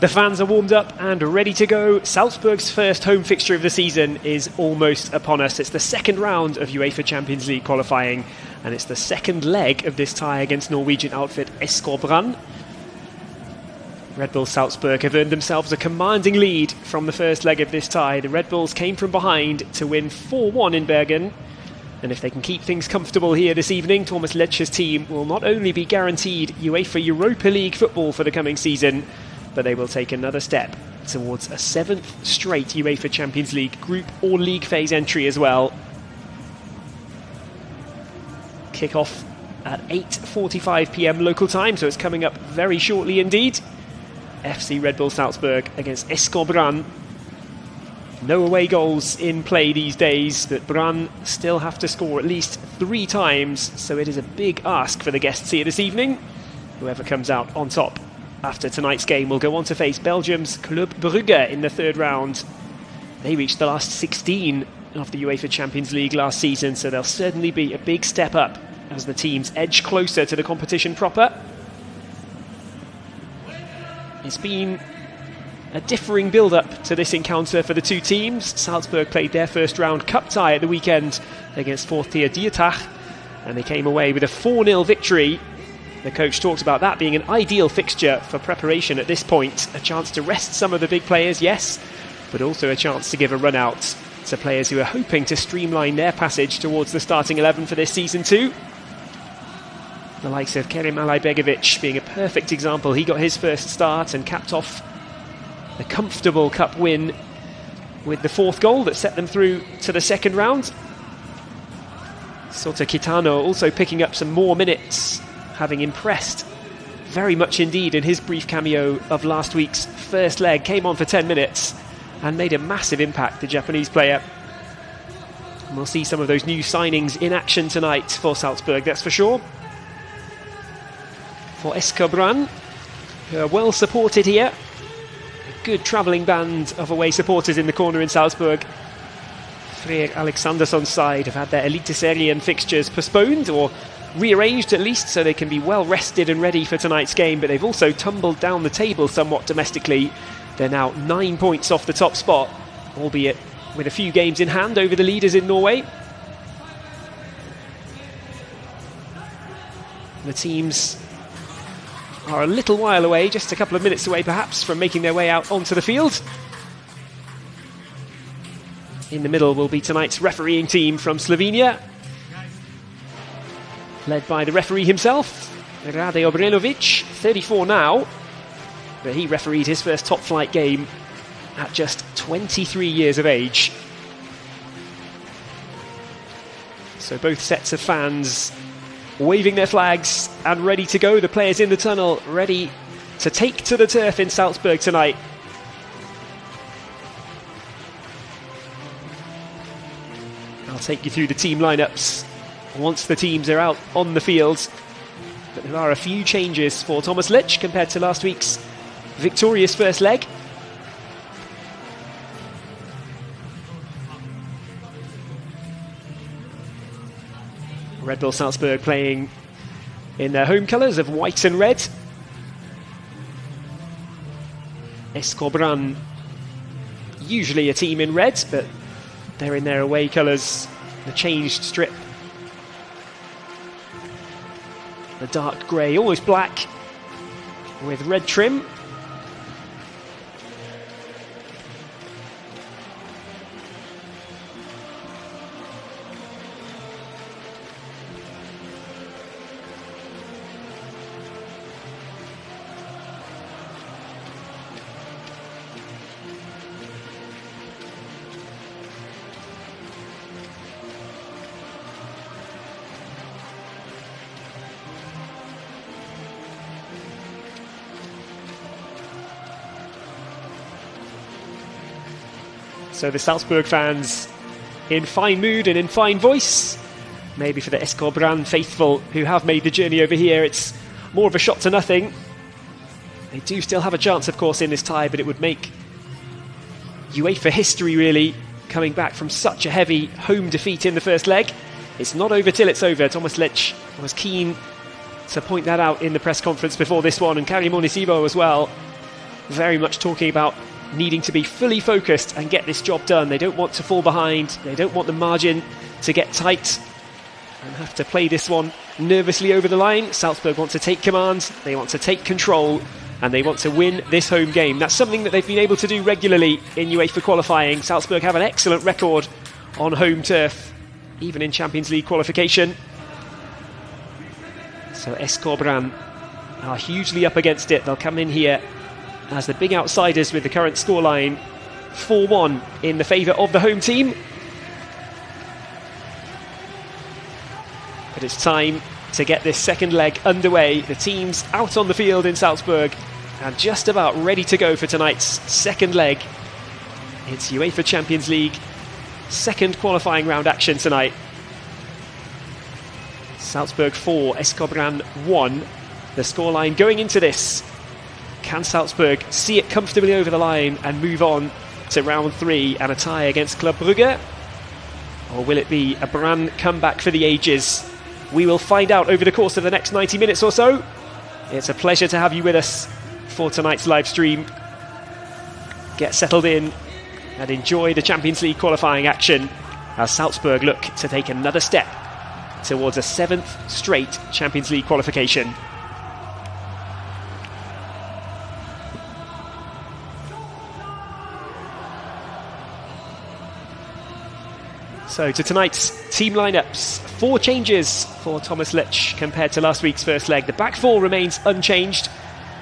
The fans are warmed up and ready to go. Salzburg's first home fixture of the season is almost upon us. It's the second round of UEFA Champions League qualifying, and it's the second leg of this tie against Norwegian outfit SK Brann. Red Bull Salzburg have earned themselves a commanding lead from the first leg of this tie. The Red Bulls came from behind to win 4-1 in Bergen. And if they can keep things comfortable here this evening, Thomas Lecce's team will not only be guaranteed UEFA Europa League football for the coming season, but they will take another step towards a 7th straight UEFA Champions League group or league phase entry as well. Kick-off at 8:45 PM local time, so it's coming up very shortly indeed. FC Red Bull Salzburg against SK Brann. No away goals in play these days, but Brann still have to score at least 3 times, so it is a big ask for the guests here this evening. Whoever comes out on top after tonight's game will go on to face Belgium's Club Brugge in the third round. They reached the last 16 of the UEFA Champions League last season, so they'll certainly be a big step up as the teams edge closer to the competition proper. It's been a differing build-up to this encounter for the two teams. Salzburg played their first round cup tie at the weekend against 4th tier Dietach, and they came away with a 4-0 victory. The coach talked about that being an ideal fixture for preparation at this point. A chance to rest some of the big players, yes, but also a chance to give a run out to players who are hoping to streamline their passage towards the starting 11 for this season too. The likes of Kerim Alaibegovic being a perfect example. He got his first start and capped off a comfortable cup win with the 4th goal that set them through to the second round. Sota Kitano also picking up some more minutes, having impressed very much indeed in his brief cameo of last week's first leg. Came on for 10 minutes and made a massive impact, the Japanese player. And we'll see some of those new signings in action tonight for Salzburg, that's for sure. For SK Brann, who are well supported here. A good travelling band of away supporters in the corner in Salzburg. Freyr Alexandersson's side have had their Eliteserien fixtures postponed or rearranged at least, so they can be well rested and ready for tonight's game, but they've also tumbled down the table somewhat domestically. They're now 9 points off the top spot, albeit with a few games in hand over the leaders in Norway. The teams are a little while away, just a couple of minutes away perhaps, from making their way out onto the field. In the middle will be tonight's refereeing team from Slovenia, led by the referee himself, Rade Obrenovic, 34 now, but he refereed his first top-flight game at just 23 years of age. So both sets of fans waving their flags and ready to go. The players in the tunnel ready to take to the turf in Salzburg tonight. I'll take you through the team lineups once the teams are out on the field. But there are a few changes for Thomas Lecce compared to last week's victorious first leg. Red Bull Salzburg playing in their home colours of white and red. SK Brann, usually a team in red, but they're in their away colours, the changed strip. The dark grey, almost black, with red trim. So the Salzburg fans in fine mood and in fine voice. Maybe for the SK Brann faithful who have made the journey over here, it's more of a shot to nothing. They do still have a chance, of course, in this tie, but it would make UEFA history, really, coming back from such a heavy home defeat in the first leg. It's not over till it's over. Thomas Lecce was keen to point that out in the press conference before this one, and Karim Onisibo as well. very much talking about needing to be fully focused and get this job done. They don't want to fall behind. They don't want the margin to get tight and have to play this one nervously over the line. Salzburg want to take command, they want to take control, and they want to win this home game. That's something that they've been able to do regularly in UEFA qualifying. Salzburg have an excellent record on home turf, even in Champions League qualification. So SK Brann are hugely up against it. They'll come in here as the big outsiders with the current scoreline 4-1 in the favour of the home team. But it's time to get this second leg underway. The team's out on the field in Salzburg and just about ready to go for tonight's second leg. It's UEFA Champions League second qualifying round action tonight. Salzburg 4, SK Brann 1. The scoreline going into this. Can Salzburg see it comfortably over the line and move on to round 3 and a tie against Club Brugge? Or will it be a Brann comeback for the ages? We will find out over the course of the next 90 minutes or so. It's a pleasure to have you with us for tonight's live stream. Get settled in and enjoy the Champions League qualifying action as Salzburg look to take another step towards a 7th straight Champions League qualification. So to tonight's team lineups, 4 changes for Thomas Lech compared to last week's first leg. The back 4 remains unchanged,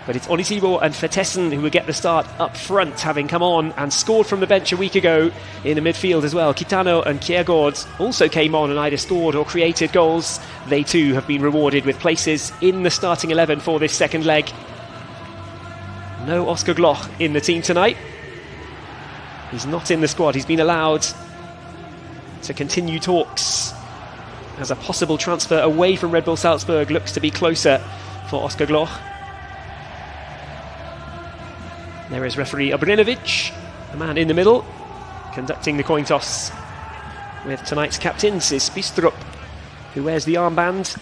but it's Onisibo and Vertessen who will get the start up front, having come on and scored from the bench a week ago in the midfield as well. Kitano and Kjærgaard also came on and either scored or created goals. They too have been rewarded with places in the starting 11 for this second leg. No Oscar Gloch in the team tonight. He's not in the squad. He's been allowed to continue talks as a possible transfer away from Red Bull Salzburg looks to be closer for Oscar Gloch. There is referee Obrenovic, the man in the middle, conducting the coin toss with tonight's captains is Bistrup, who wears the armband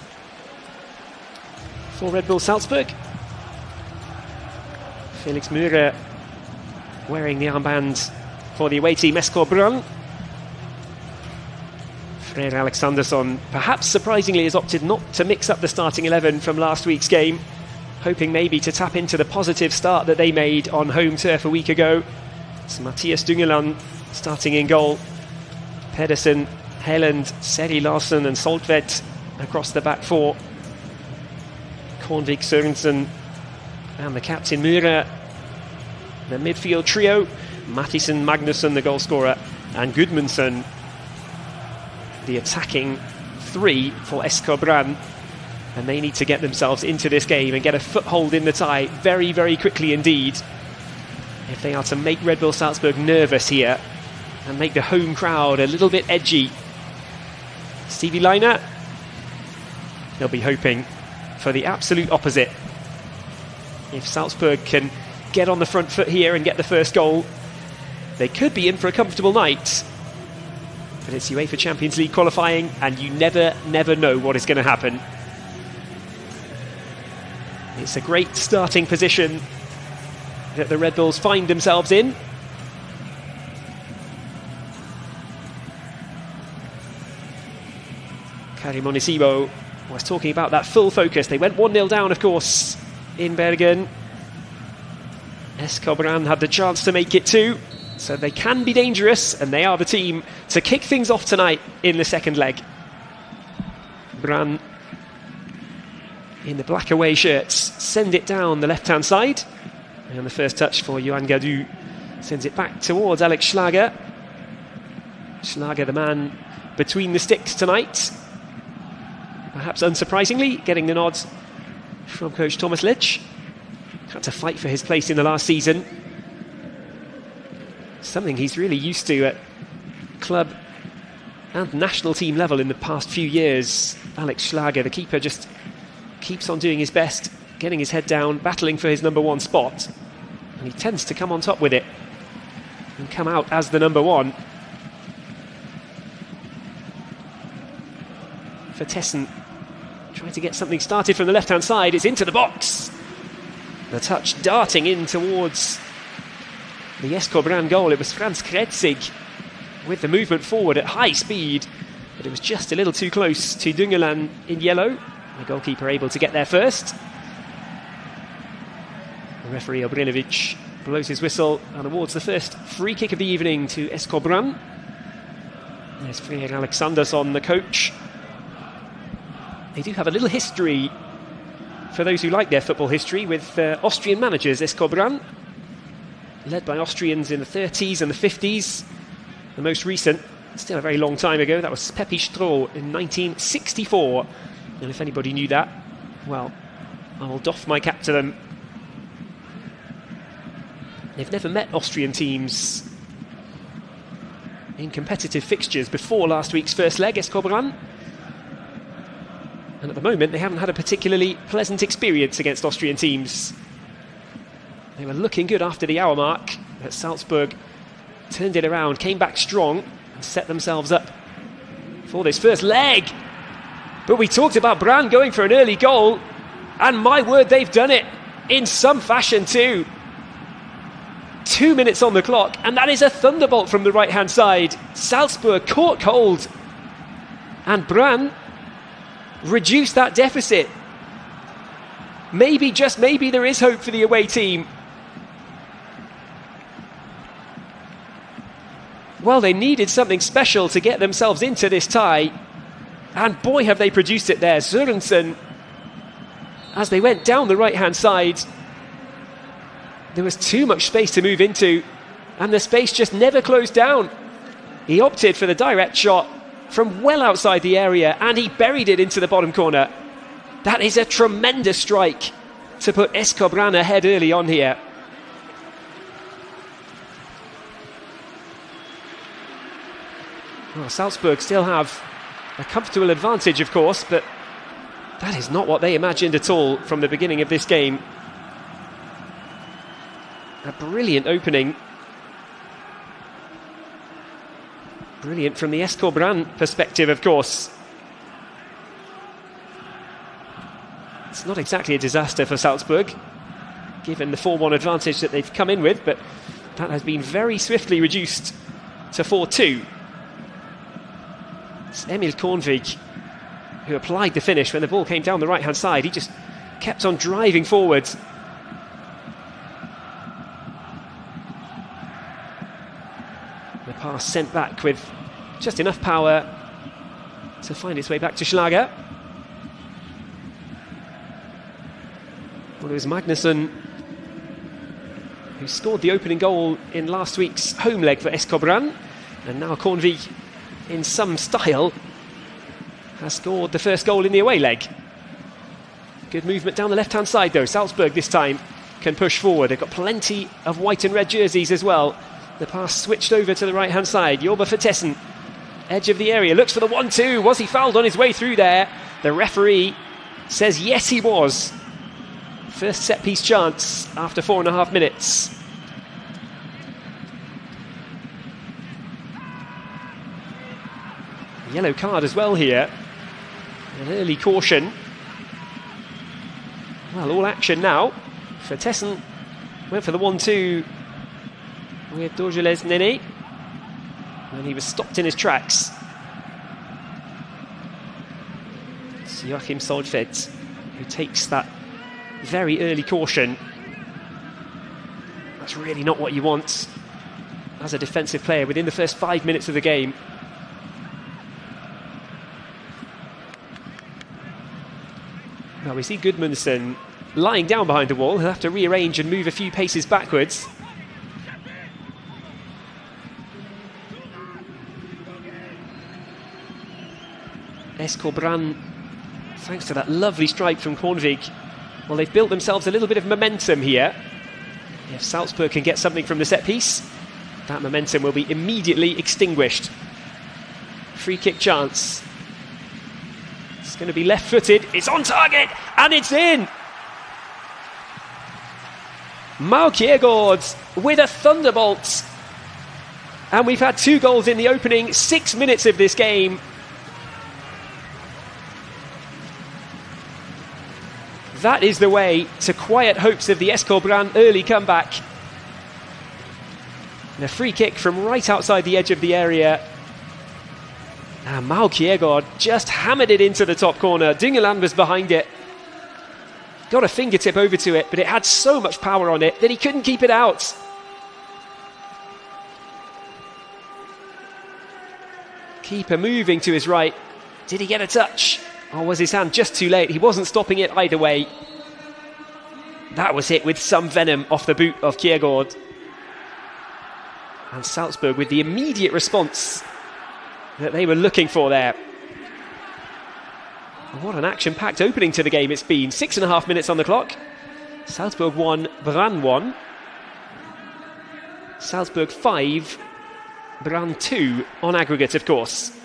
for Red Bull Salzburg. Felix Mührer wearing the armband for the away team SK Brann. Freyr Alexandersson, perhaps surprisingly, has opted not to mix up the starting 11 from last week's game, hoping maybe to tap into the positive start that they made on home turf a week ago. It's Matthias Düngeland starting in goal. Pedersen, Helland, Seri Larsen and Soltvedt across the back 4. Kornvik, Sørensen and the captain Mührer. The midfield trio, Mathisen, Magnusson, the goal scorer, and Gudmundsson, the attacking 3 for SK Brann. And they need to get themselves into this game and get a foothold in the tie very, very quickly indeed, if they are to make Red Bull Salzburg nervous here and make the home crowd a little bit edgy. Stevie Leiner, he'll be hoping for the absolute opposite. If Salzburg can get on the front foot here and get the first goal, they could be in for a comfortable night. But it's UEFA Champions League qualifying and you never know what is going to happen. It's a great starting position that the Red Bulls find themselves in. Karim Onisibo was talking about that full focus. They went 1-0 down, of course, in Bergen. SK Brann had the chance to make it 2. So they can be dangerous, and they are the team to kick things off tonight in the second leg. Brann, in the black away shirts, send it down the left-hand side. And the first touch for Johan Gadu sends it back towards Alex Schlager. Schlager, the man between the sticks tonight. Perhaps unsurprisingly, getting the nod from coach Thomas Lech. Had to fight for his place in the last season. Something he's really used to at club and national team level in the past few years. Alex Schlager, the keeper, just keeps on doing his best, getting his head down, battling for his number 1 spot. And he tends to come on top with it and come out as the number 1. Vertessen trying to get something started from the left-hand side. It's into the box. The touch darting in towards the SK Brann goal. It was Franz Kretzig with the movement forward at high speed, but it was just a little too close to Dungelan in yellow. The goalkeeper able to get there first. The referee Obrinovic blows his whistle and awards the first free kick of the evening to SK Brann. There's Freer Alexandersson, the coach. They do have a little history, for those who like their football history, with Austrian managers, SK Brann, led by Austrians in the 30s and the 50s. The most recent, still a very long time ago, that was Peppi Stroh in 1964. And if anybody knew that, well, I will doff my cap to them. They've never met Austrian teams in competitive fixtures before last week's first leg, SK Brann. And at the moment, they haven't had a particularly pleasant experience against Austrian teams. They were looking good after the hour mark, but Salzburg turned it around, came back strong, and set themselves up for this first leg. But we talked about Brann going for an early goal, and my word, they've done it in some fashion too. 2 minutes on the clock, and that is a thunderbolt from the right-hand side. Salzburg caught cold, and Brann reduced that deficit. Maybe, just maybe, there is hope for the away team. Well, they needed something special to get themselves into this tie, and boy have they produced it there. Sørensen, as they went down the right-hand side, there was too much space to move into, and the space just never closed down. He opted for the direct shot from well outside the area, and he buried it into the bottom corner. That is a tremendous strike to put SK Brann ahead early on here. Well, Salzburg still have a comfortable advantage, of course, but that is not what they imagined at all from the beginning of this game. A brilliant opening. Brilliant from the SK Brann perspective, of course. It's not exactly a disaster for Salzburg, given the 4-1 advantage that they've come in with, but that has been very swiftly reduced to 4-2. It's Emil Kornvig who applied the finish when the ball came down the right-hand side. He just kept on driving forward. The pass sent back with just enough power to find its way back to Schlager. Well, it was Magnusson who scored the opening goal in last week's home leg for SK Brann, and now Kornvig, in some style, has scored the first goal in the away leg. Good movement down the left-hand side, though. Salzburg this time can push forward. They've got plenty of white and red jerseys as well. The pass switched over to the right-hand side. Jorba Vertessen, edge of the area, looks for the 1-2. Was he fouled on his way through there? The referee says yes, he was. First set-piece chance after 4.5 minutes. Yellow card as well here. An early caution. Well, all action now. Vertessen went for the 1-2 with Dorgeles Nene, and he was stopped in his tracks. It's Joachim Soldfeld who takes that very early caution. That's really not what you want as a defensive player within the first 5 minutes of the game. Now we see Gudmundsson lying down behind the wall. He'll have to rearrange and move a few paces backwards. SK Brann, thanks to that lovely strike from Kornvig, well, they've built themselves a little bit of momentum here. If Salzburg can get something from the set piece, that momentum will be immediately extinguished. Free kick chance. It's going to be left-footed. It's on target, and it's in. Mau Kjærgaard with a thunderbolt. And we've had 2 goals in the opening 6 minutes of this game. That is the way to quiet hopes of the SK Brann early comeback. And a free kick from right outside the edge of the area. And Mao Kiergaard just hammered it into the top corner. Dungeland was behind it. Got a fingertip over to it, but it had so much power on it that he couldn't keep it out. Keeper moving to his right. Did he get a touch? Or was his hand just too late? He wasn't stopping it either way. That was hit with some venom off the boot of Kiergaard. And Salzburg with the immediate response that they were looking for there. And what an action-packed opening to the game it's been. 6.5 minutes on the clock. Salzburg 1, Brann 1. Salzburg 5, Brann 2 on aggregate, of course.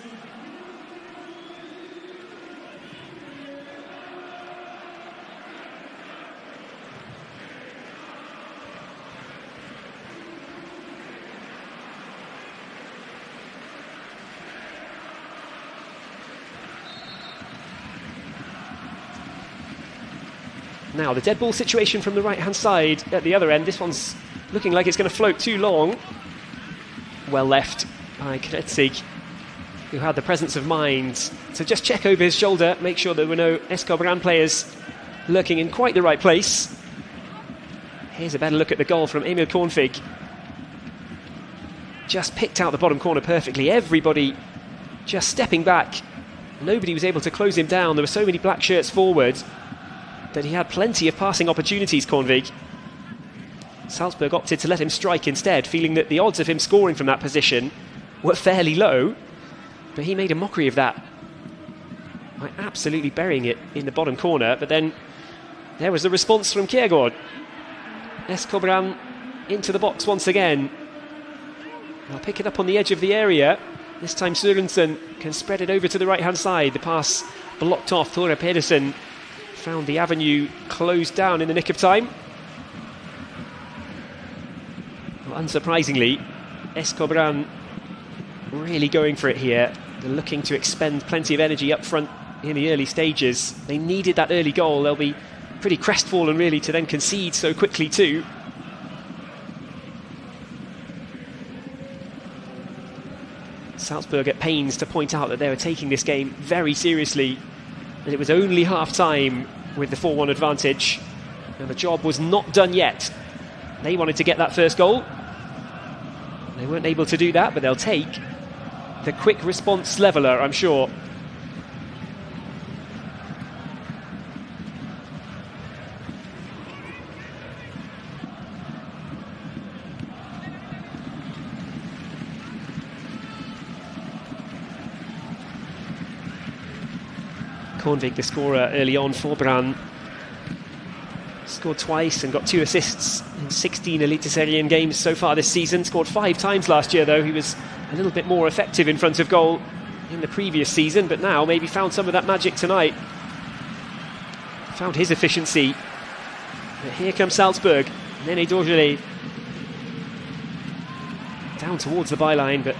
Now, the dead ball situation from the right-hand side at the other end. This one's looking like it's going to float too long. Well left by Kretzig, who had the presence of mind to just check over his shoulder, make sure there were no SK Brann players lurking in quite the right place. Here's a better look at the goal from Emil Kornfig. Just picked out the bottom corner perfectly. Everybody just stepping back. Nobody was able to close him down. There were so many black shirts forward that he had plenty of passing opportunities, Kornvig. Salzburg opted to let him strike instead, feeling that the odds of him scoring from that position were fairly low, but he made a mockery of that by absolutely burying it in the bottom corner. But then there was the response from Kiergaard. SK Brann into the box once again. They'll pick it up on the edge of the area. This time Sørensen can spread it over to the right-hand side. The pass blocked off. Tore Pedersen found the avenue closed down in the nick of time. Well, unsurprisingly, SK Brann really going for it here. They're looking to expend plenty of energy up front in the early stages. They needed that early goal. They'll be pretty crestfallen really to then concede so quickly too. Salzburg at pains to point out that they were taking this game very seriously. And it was only half-time with the 4-1 advantage. And the job was not done yet. They wanted to get that first goal. They weren't able to do that, but they'll take the quick response leveller, I'm sure. Kornvig, the scorer early on for Brann, scored twice and got 2 assists in 16 Eliteserien games so far this season. Scored 5 times last year though. He was a little bit more effective in front of goal in the previous season, but now maybe found some of that magic tonight. Found his efficiency. But here comes Salzburg. Nene Dorgelé down towards the byline, but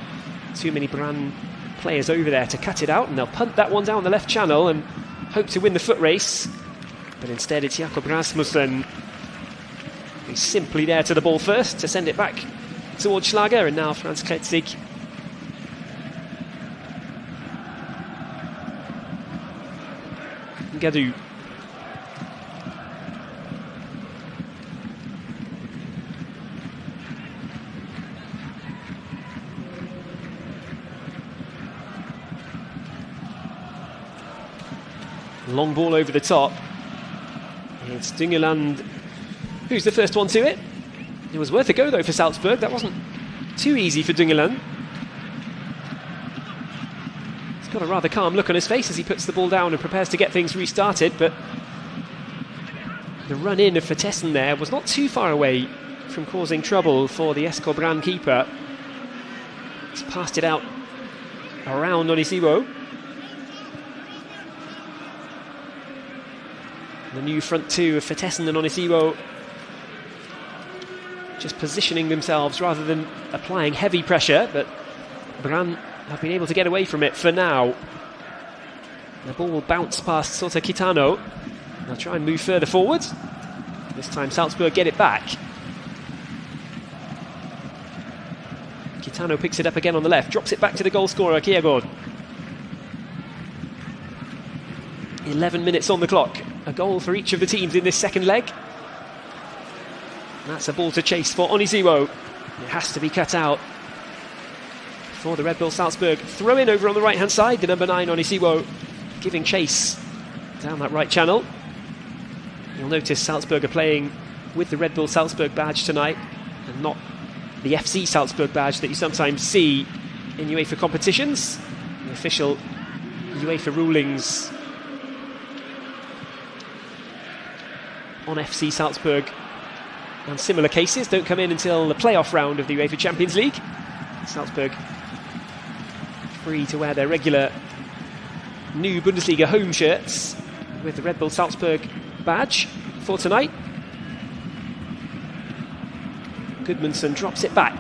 too many Brann players over there to cut it out, and they'll punt that one down the left channel and hope to win the foot race. But instead it's Jakob Rasmussen who's simply there to the ball first to send it back towards Schlager, and now Franz Kretzig. Gadou. Long ball over the top. It's Dungeland who's the first one to it. It was worth a go though for Salzburg. That wasn't too easy for Dungeland. He's got a rather calm look on his face as he puts the ball down and prepares to get things restarted, but the run-in of Vertessen there was not too far away from causing trouble for the SK Brann keeper. He's passed it out around Onisiwo. The new front two of Vertessen and Onisiwo just positioning themselves rather than applying heavy pressure, but Brann have been able to get away from it for now. The ball will bounce past Sota Kitano. They'll try and move further forward. This time Salzburg get it back. Kitano picks it up again on the left, drops it back to the goal scorer, Kjærgaard. 11 minutes on the clock. A goal for each of the teams in this second leg. That's a ball to chase for Onisiwo. It has to be cut out for the Red Bull Salzburg. Throw in over on the right hand side, the number 9 Onisiwo giving chase down that right channel. You'll notice Salzburg are playing with the Red Bull Salzburg badge tonight and not the FC Salzburg badge that you sometimes see in UEFA competitions. The official UEFA rulings on FC Salzburg and similar cases don't come in until the playoff round of the UEFA Champions League. Salzburg free to wear their regular new Bundesliga home shirts with the Red Bull Salzburg badge for tonight. Gudmundsson drops it back.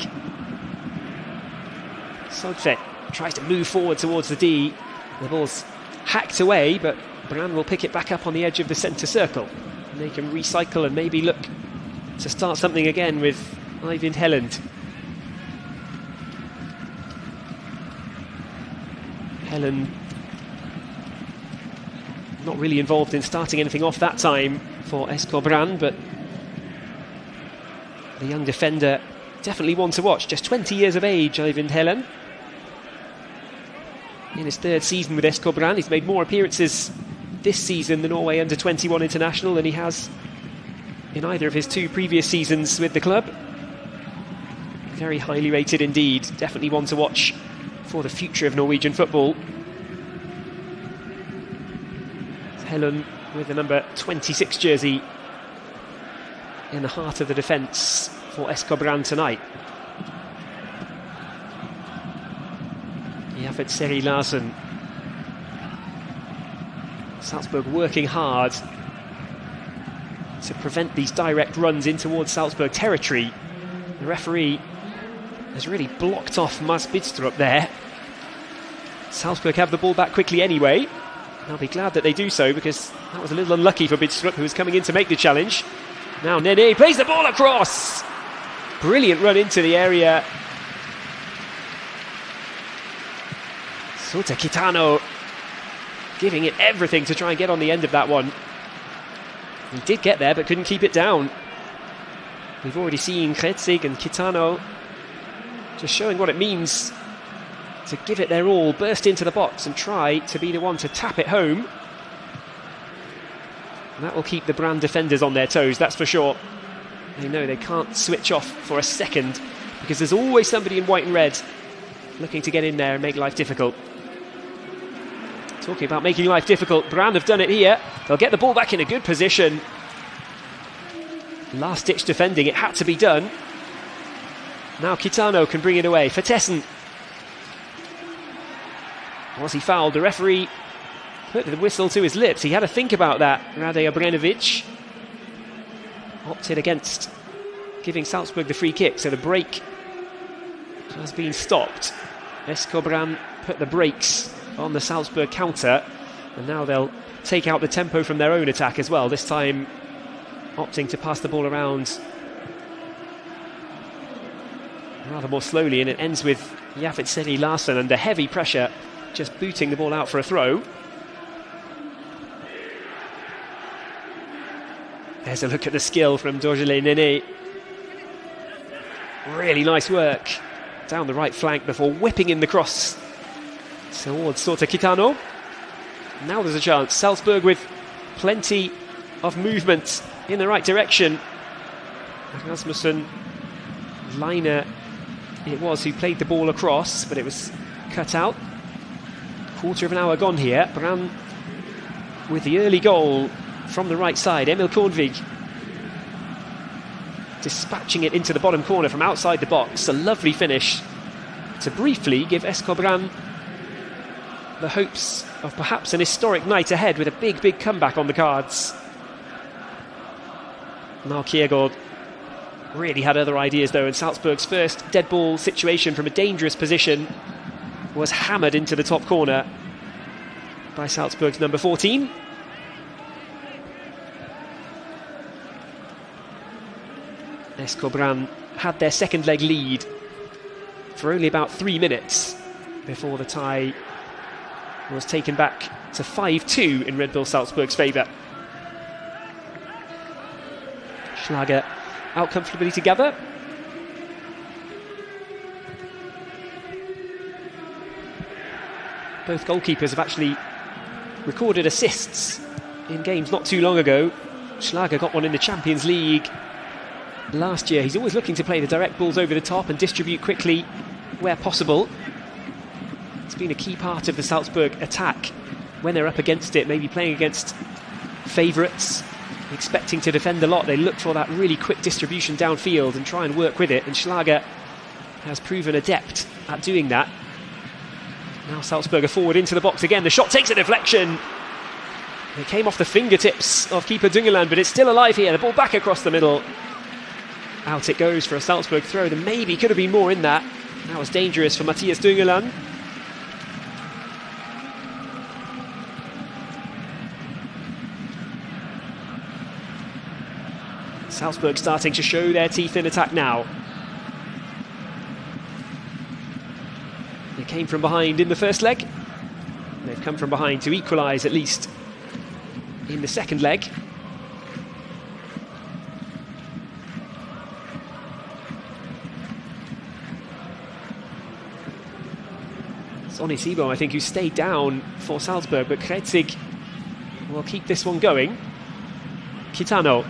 Sodfe tries to move forward towards the D. The ball's hacked away, but Brann will pick it back up on the edge of the centre circle. And they can recycle and maybe look to start something again with Eivind Helland. Helland not really involved in starting anything off that time for SK Brann, but the young defender definitely one to watch. Just 20 years of age, Eivind Helland. In his third season with SK Brann, he's made more appearances this season the Norway under-21 international than he has in either of his 2 previous seasons with the club. Very highly rated indeed. Definitely one to watch for the future of Norwegian football. Helland with the number 26 jersey in the heart of the defence for SK Brann tonight. Jafet Seri Larsen. Salzburg working hard to prevent these direct runs in towards Salzburg territory. The referee has really blocked off Mads Bidstrup there. Salzburg have the ball back quickly anyway. I'll be glad that they do so, because that was a little unlucky for Bidstrup, who was coming in to make the challenge. Now Nene plays the ball across. Brilliant run into the area. Sota Kitano giving it everything to try and get on the end of that one. He did get there but couldn't keep it down. We've already seen Kretzig and Kitano just showing what it means to give it their all, burst into the box and try to be the one to tap it home. And that will keep the Brann defenders on their toes, that's for sure. They know they can't switch off for a second, because there's always somebody in white and red looking to get in there and make life difficult. Talking about making life difficult, Brann have done it here. They'll get the ball back in a good position. Last-ditch defending, it had to be done. Now Kitano can bring it away. Vertessen. Was he fouled? The referee put the whistle to his lips. He had to think about that. Rade Obrenovic opted against giving Salzburg the free kick, so the break has been stopped. SK Brann put the brakes on the Salzburg counter, and now they'll take out the tempo from their own attack as well, this time opting to pass the ball around rather more slowly, and it ends with Jafet Seri Larsen under heavy pressure just booting the ball out for a throw. There's a look at the skill from Dojele Nene. Really nice work down the right flank before whipping in the cross towards Sota Kitano. Now there's a chance. Salzburg with plenty of movement in the right direction. Rasmussen, Leiner it was who played the ball across, but it was cut out. Quarter of an hour gone here. Brann with the early goal from the right side. Emil Kornvig dispatching it into the bottom corner from outside the box. A lovely finish to briefly give SK Brann the hopes of perhaps an historic night ahead with a big comeback on the cards. Now Kjærgaard really had other ideas though, and Salzburg's first dead ball situation from a dangerous position was hammered into the top corner by Salzburg's number 14. SK Brann had their second leg lead for only about 3 minutes before the tie was taken back to 5-2 in Red Bull Salzburg's favour. Schlager out comfortably together. Both goalkeepers have actually recorded assists in games not too long ago. Schlager got one in the Champions League last year. He's always looking to play the direct balls over the top and distribute quickly where possible. It's been a key part of the Salzburg attack when they're up against it, maybe playing against favourites, expecting to defend a lot. They look for that really quick distribution downfield and try and work with it, and Schlager has proven adept at doing that. Now Salzburg are forward into the box again. The shot takes a deflection. It came off the fingertips of keeper Dungeland, but it's still alive here. The ball back across the middle. Out it goes for a Salzburg throw. There maybe could have been more in that. That was dangerous for Matthias Dungeland. Salzburg starting to show their teeth in attack now. They came from behind in the first leg. They've come from behind to equalise at least in the second leg. It's Onisibo, I think, who stayed down for Salzburg, but Kretzig will keep this one going. Kitano,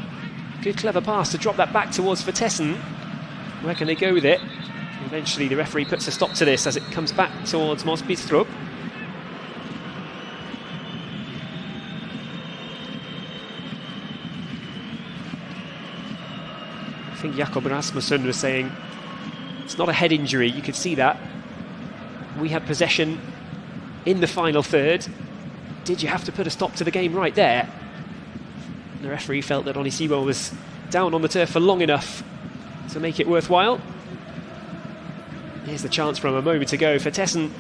good clever pass to drop that back towards Vertessen. Where can they go with it? Eventually the referee puts a stop to this as it comes back towards Mosbistrup. I think Jakob Rasmussen was saying it's not a head injury, you could see that. We had possession in the final third. Did you have to put a stop to the game right there? The referee felt that Onisibo was down on the turf for long enough to make it worthwhile. Here's the chance from a moment ago. Vertessen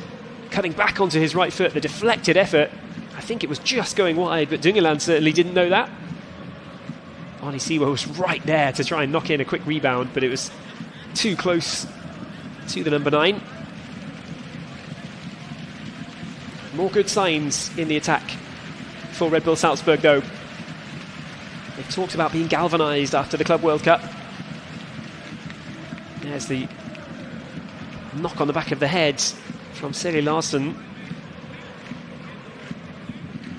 cutting back onto his right foot, the deflected effort. I think it was just going wide, but Dungeland certainly didn't know that. Onisibo was right there to try and knock in a quick rebound, but it was too close to the number 9. More good signs in the attack for Red Bull Salzburg, though. They've talked about being galvanised after the Club World Cup. There's the knock on the back of the head from Seri Larsen.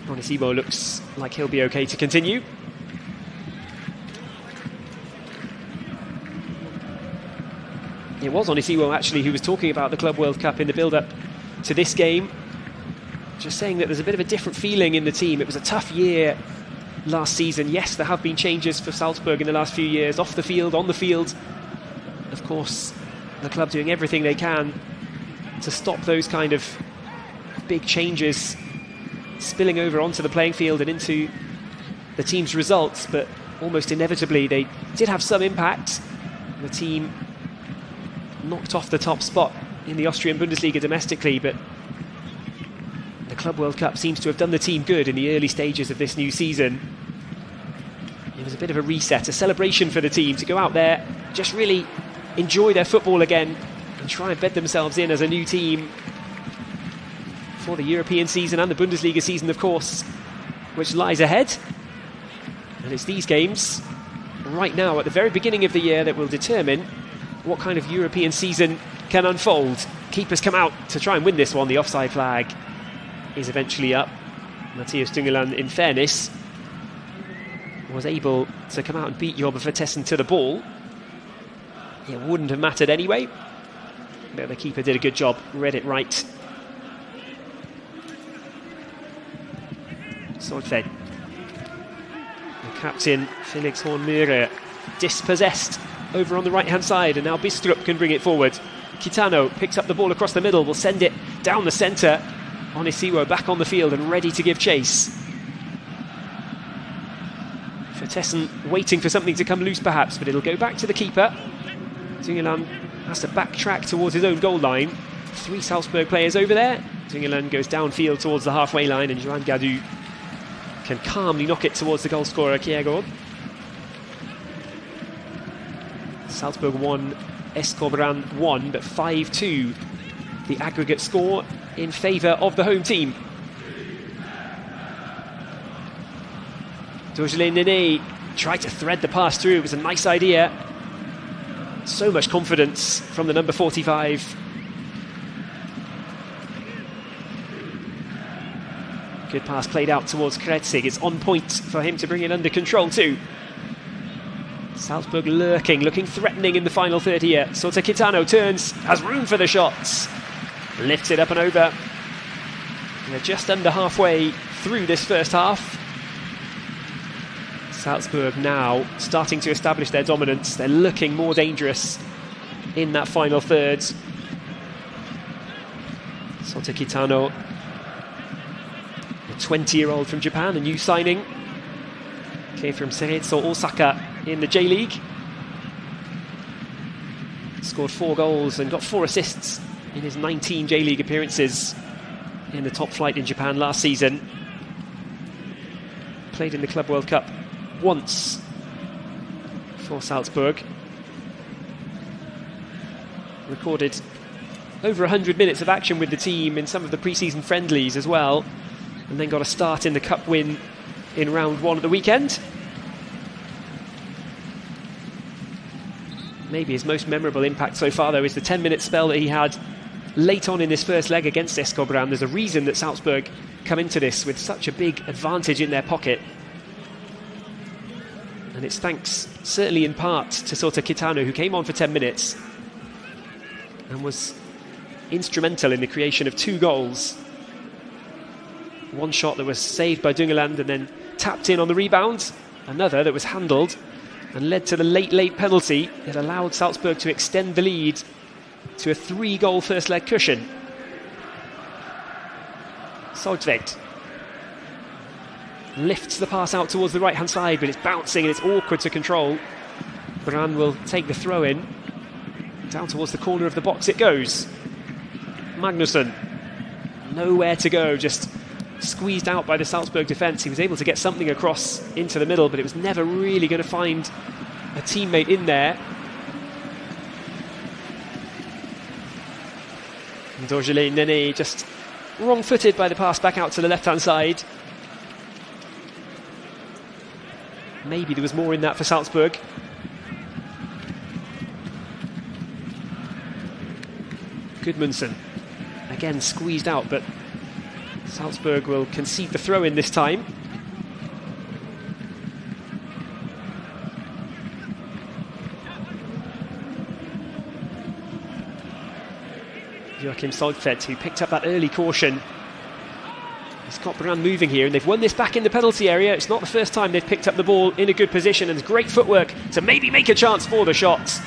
Onisibo looks like he'll be okay to continue. It was Onisibo actually who was talking about the Club World Cup in the build-up to this game. Just saying that there's a bit of a different feeling in the team. It was a tough year last season. Yes, there have been changes for Salzburg in the last few years, off the field, on the field. Of course, the club doing everything they can to stop those kind of big changes spilling over onto the playing field and into the team's results, but almost inevitably they did have some impact. The team knocked off the top spot in the Austrian Bundesliga domestically, but the Club World Cup seems to have done the team good in the early stages of this new season. It was a bit of a reset, a celebration for the team to go out there, just really enjoy their football again and try and bed themselves in as a new team for the European season and the Bundesliga season, of course, which lies ahead. And it's these games right now at the very beginning of the year that will determine what kind of European season can unfold. Keepers come out to try and win this one. The offside flag is eventually up. Matthias Dungeland, in fairness, was able to come out and beat Jorbe Vertessen to the ball. It wouldn't have mattered anyway, but the keeper did a good job, read it right. Solfed. The captain, Felix Hornmüller, dispossessed over on the right-hand side, and now Bistrup can bring it forward. Kitano picks up the ball across the middle, will send it down the centre. Onisibo back on the field and ready to give chase. Vertessen waiting for something to come loose perhaps, but it'll go back to the keeper. Dungeland has to backtrack towards his own goal line. 3 Salzburg players over there. Dungeland goes downfield towards the halfway line, and Joan Gadu can calmly knock it towards the goal scorer, Kiergaard. Salzburg 1, Brann 1, but 5-2 the aggregate score in favour of the home team. Dorgelin Nene tried to thread the pass through. It was a nice idea. So much confidence from the number 45. Good pass played out towards Kretzig. It's on point for him to bring it under control too. Salzburg lurking, looking threatening in the final third here. Sota Kitano turns, has room for the shots. Lifts it up and over. And they're just under halfway through this first half. Salzburg now starting to establish their dominance. They're looking more dangerous in that final third. Sota Kitano, a 20-year-old from Japan, a new signing. Came from Cerezo Osaka in the J-League. Scored 4 goals and got 4 assists in his 19 J-League appearances in the top flight in Japan last season. Played in the Club World Cup once for Salzburg. Recorded over 100 minutes of action with the team in some of the pre-season friendlies as well, and then got a start in the cup win in round 1 at the weekend. Maybe his most memorable impact so far, though, is the 10-minute spell that he had late on in this first leg against Brann. There's a reason that Salzburg come into this with such a big advantage in their pocket. And it's thanks, certainly in part, to Sota Kitano, who came on for 10 minutes and was instrumental in the creation of 2 goals. One shot that was saved by Dungeland and then tapped in on the rebound. Another that was handled and led to the late penalty that allowed Salzburg to extend the lead to a 3-goal first leg cushion. Soldvedt lifts the pass out towards the right hand side, but it's bouncing and it's awkward to control. Brann will take the throw in. Down towards the corner of the box it goes. Magnusson, nowhere to go, just squeezed out by the Salzburg defence. He was able to get something across into the middle, but it was never really going to find a teammate in there. Dorgelin Nene just wrong-footed by the pass back out to the left-hand side. Maybe there was more in that for Salzburg. Gudmundsson again squeezed out, but Salzburg will concede the throw in this time. Joachim Soldvedt, who picked up that early caution. He's got Brann moving here, and they've won this back in the penalty area. It's not the first time they've picked up the ball in a good position, and there's great footwork to maybe make a chance for the shots.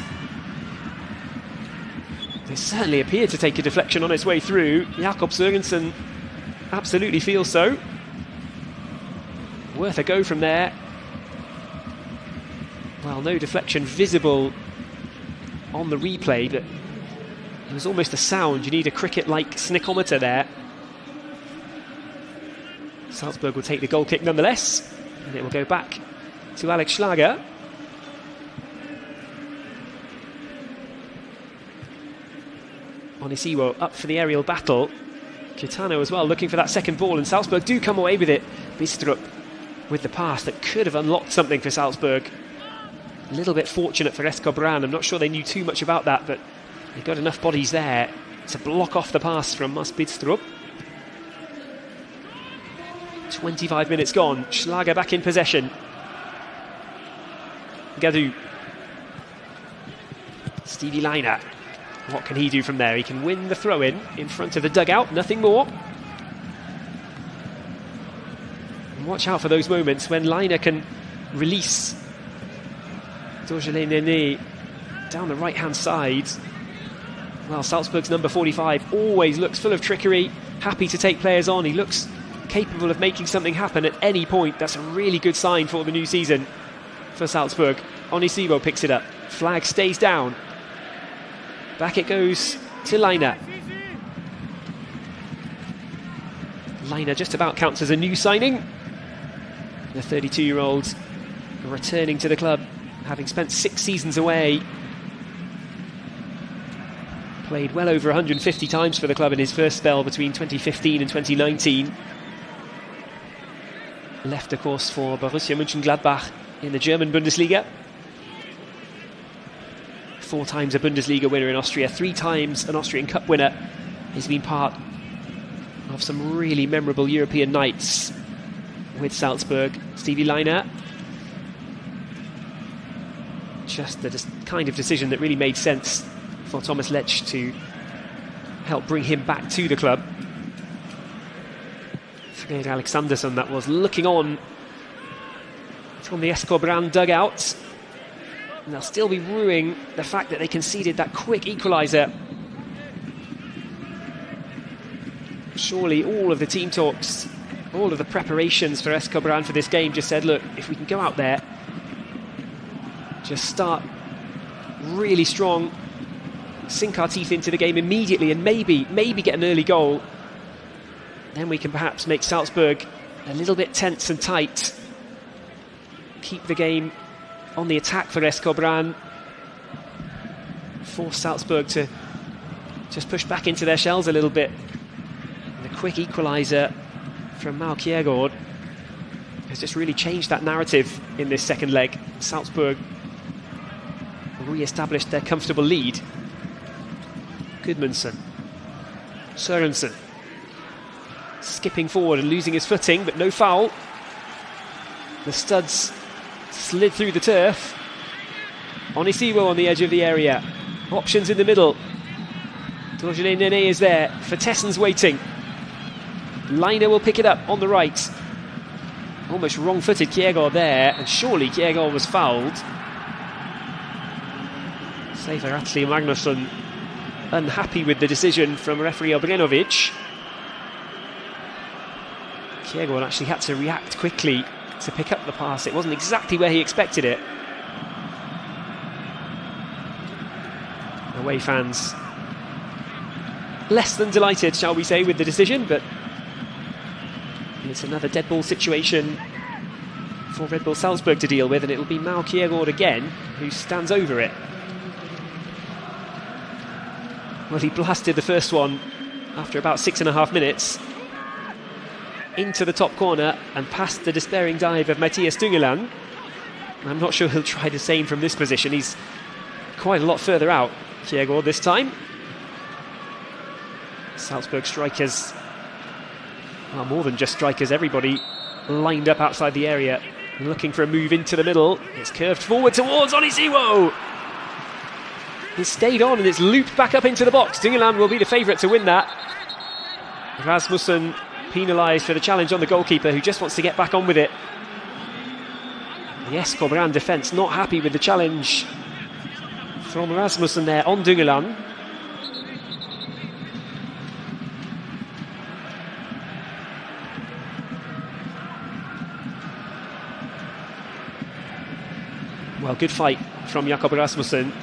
They certainly appear to take a deflection on its way through. Jakob Sørensen absolutely feels so. Worth a go from there. Well, no deflection visible on the replay, but it was almost a sound. You need a cricket-like snickometer there. Salzburg will take the goal kick nonetheless, and it will go back to Alex Schlager. Onisiwo up for the aerial battle. Kitano as well looking for that second ball, and Salzburg do come away with it. Bistrup with the pass that could have unlocked something for Salzburg. A little bit fortunate for Brann. I'm not sure they knew too much about that, but they got enough bodies there to block off the pass from Mas Bistrup. 25 minutes gone. Schlager back in possession. Gadu. Stevie Leiner. What can he do from there? He can win the throw-in in front of the dugout, nothing more. And watch out for those moments when Leiner can release Dorgelin Nene down the right-hand side. Well, Salzburg's number 45 always looks full of trickery, happy to take players on. He looks capable of making something happen at any point. That's a really good sign for the new season for Salzburg. Onisiwo picks it up. Flag stays down. Back it goes to Leiner. Leiner just about counts as a new signing. The 32-year-old returning to the club, having spent 6 seasons away Played well over 150 times for the club in his first spell between 2015 and 2019. Left, of course, for Borussia Mönchengladbach in the German Bundesliga. 4 times a Bundesliga winner in Austria, 3 times an Austrian Cup winner. He's been part of some really memorable European nights with Salzburg. Stevie Leiner. Just the kind of decision that really made sense for Thomas Lech to help bring him back to the club. Fred Alexandersson, that was, looking on from the SK Brann dugout. And they'll still be rueing the fact that they conceded that quick equaliser. Surely all of the team talks, all of the preparations for SK Brann for this game just said, look, if we can go out there, just start really strong, sink our teeth into the game immediately, and maybe get an early goal, then we can perhaps make Salzburg a little bit tense and tight, keep the game on the attack for SK Brann, force Salzburg to just push back into their shells a little bit. And the quick equaliser from Mal Kjærgaard has just really changed that narrative in this second leg. Salzburg re-established their comfortable lead. Gudmundsson, Sørensen, skipping forward and losing his footing, but no foul. The studs slid through the turf. Onisiwo on the edge of the area. Options in the middle. Dorjane Nene is there. Vertessen's waiting. Leiner will pick it up on the right. Almost wrong-footed Kjærgaard there, and surely Kjærgaard was fouled. Safer Atli Magnusson unhappy with the decision from referee Obrenovic. Kjærgaard actually had to react quickly to pick up the pass. It wasn't exactly where he expected it. Away fans less than delighted, shall we say, with the decision, but it's another dead ball situation for Red Bull Salzburg to deal with, and it will be Mal Kjærgaard again who stands over it. Well, he blasted the first one after about 6.5 minutes into the top corner and past the despairing dive of Matthias Düngeland. I'm not sure he'll try the same from this position. He's quite a lot further out, Kjærgaard, this time. Salzburg strikers, well, more than just strikers, everybody lined up outside the area, looking for a move into the middle. It's curved forward towards Onisiwo. It's stayed on and it's looped back up into the box. Düngeland will be the favourite to win that. Rasmussen penalised for the challenge on the goalkeeper, who just wants to get back on with it. The SK Brann defence not happy with the challenge from Rasmussen there on Düngeland. Well, good fight from Jakob Rasmussen.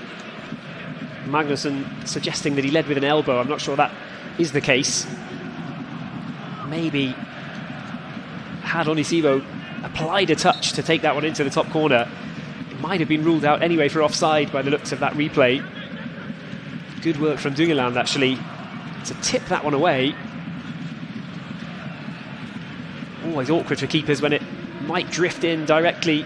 Magnusson suggesting that he led with an elbow. I'm not sure that is the case. Maybe had Onisiwo applied a touch to take that one into the top corner, it might have been ruled out anyway for offside by the looks of that replay. Good work from Düngeland actually to tip that one away. Always awkward for keepers when it might drift in directly.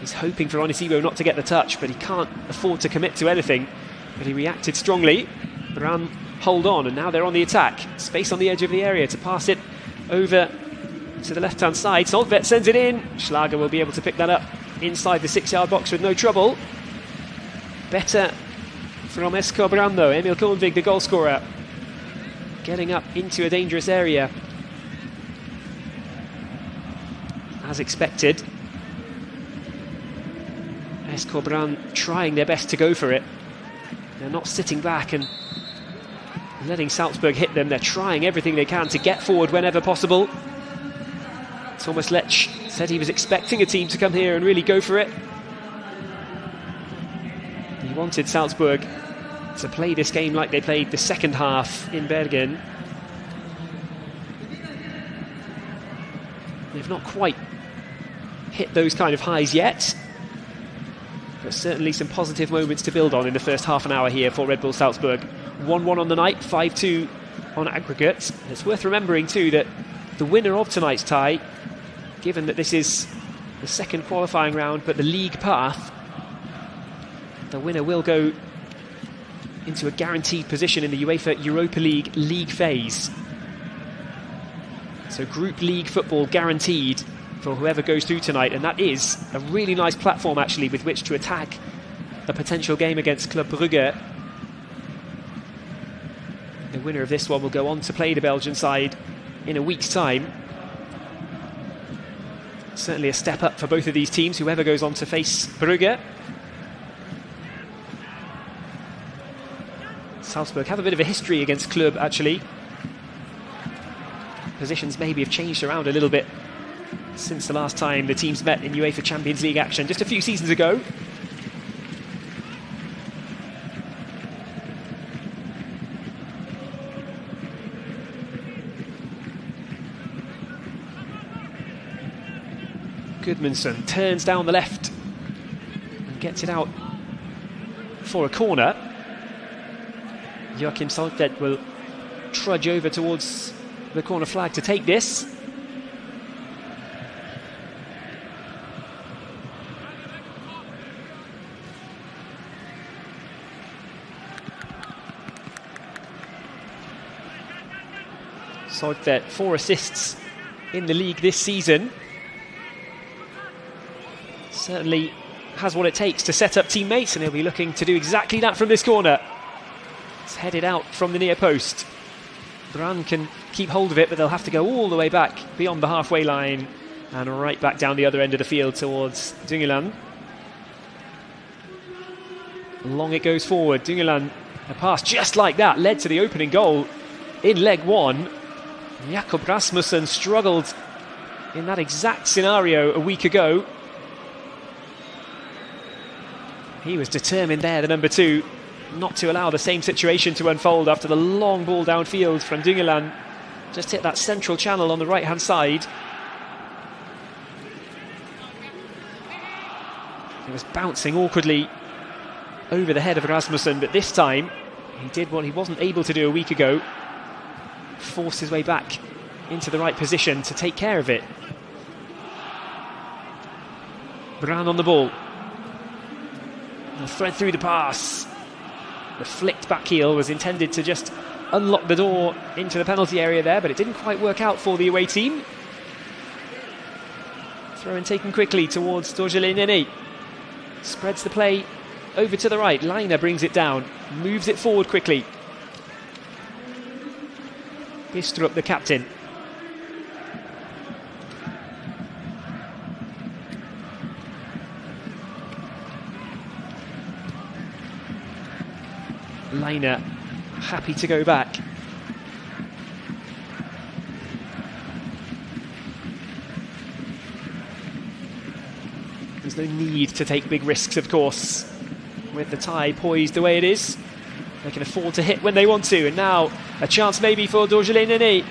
He's hoping for Onisiwo not to get the touch, but he can't afford to commit to anything. But he reacted strongly. Brann hold on, and now they're on the attack. Space on the edge of the area to pass it over to the left-hand side. Solveig sends it in. Schlager will be able to pick that up inside the 6-yard box with no trouble. Better from SK Brann though. Emil Kornvig, the goal scorer, getting up into a dangerous area. As expected. SK Brann trying their best to go for it. They're not sitting back and letting Salzburg hit them. They're trying everything they can to get forward whenever possible. Thomas Lech said he was expecting a team to come here and really go for it. He wanted Salzburg to play this game like they played the second half in Bergen. They've not quite hit those kind of highs yet, but certainly some positive moments to build on in the first half an hour here for Red Bull Salzburg. 1-1 on the night, 5-2 on aggregate. And it's worth remembering too that the winner of tonight's tie, given that this is the second qualifying round but the league path, the winner will go into a guaranteed position in the UEFA Europa League phase. So Group League football guaranteed for whoever goes through tonight, and that is a really nice platform actually with which to attack a potential game against Club Brugge. The winner of this one will go on to play the Belgian side in a week's time. Certainly a step up for both of these teams, whoever goes on to face Brugge. Salzburg have a bit of a history against Club actually. Positions maybe have changed around a little bit since the last time the teams met in UEFA Champions League action just a few seasons ago. Gudmundsson turns down the left and gets it out for a corner. Joachim Salzburg will trudge over towards the corner flag to take this. Salzburg 4 assists in the league this season. Certainly has what it takes to set up teammates, and he'll be looking to do exactly that from this corner. It's headed out from the near post. Brann can keep hold of it, but they'll have to go all the way back beyond the halfway line and right back down the other end of the field towards Dungeland. Long it goes forward. Dungeland, a pass just like that led to the opening goal in leg one. Jakob Rasmussen struggled in that exact scenario a week ago. He was determined there, the number 2, not to allow the same situation to unfold after the long ball downfield from Dungeland. Just hit that central channel on the right hand side. It was bouncing awkwardly over the head of Rasmussen, but this time he did what he wasn't able to do a week ago. Forced his way back into the right position to take care of it. Brann on the ball. He'll thread through the pass. The flicked back heel was intended to just unlock the door into the penalty area there, but it didn't quite work out for the away team. Throw in taken quickly towards Dorjele Nene. Spreads the play over to the right. Leiner brings it down, moves it forward quickly. Bistrup, the captain. Leiner happy to go back. There's no need to take big risks, of course, with the tie poised the way it is. They can afford to hit when they want to, and now a chance maybe for Dorjele Nene.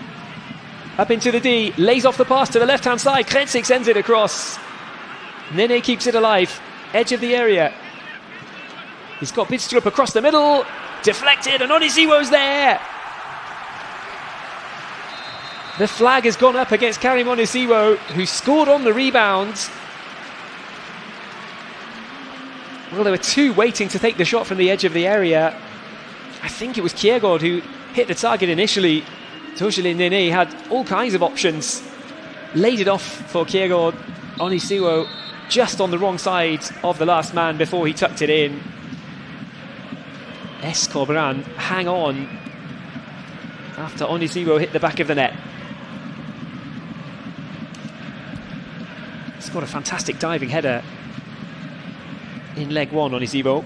Up into the D, lays off the pass to the left-hand side. Krensik sends it across. Nene keeps it alive, edge of the area. He's got Bidstrup across the middle, deflected, and Onisiwo's there. The flag has gone up against Karim Onisiwo, who scored on the rebound. Well, there were 2 waiting to take the shot from the edge of the area. I think it was Kjærgaard who hit the target initially. Dorjele Nene had all kinds of options. Laid it off for Kjærgaard. Onisiwo just on the wrong side of the last man before he tucked it in. Brann hang on after Onisiwo hit the back of the net. He's got a fantastic diving header in leg one, Onisiwo.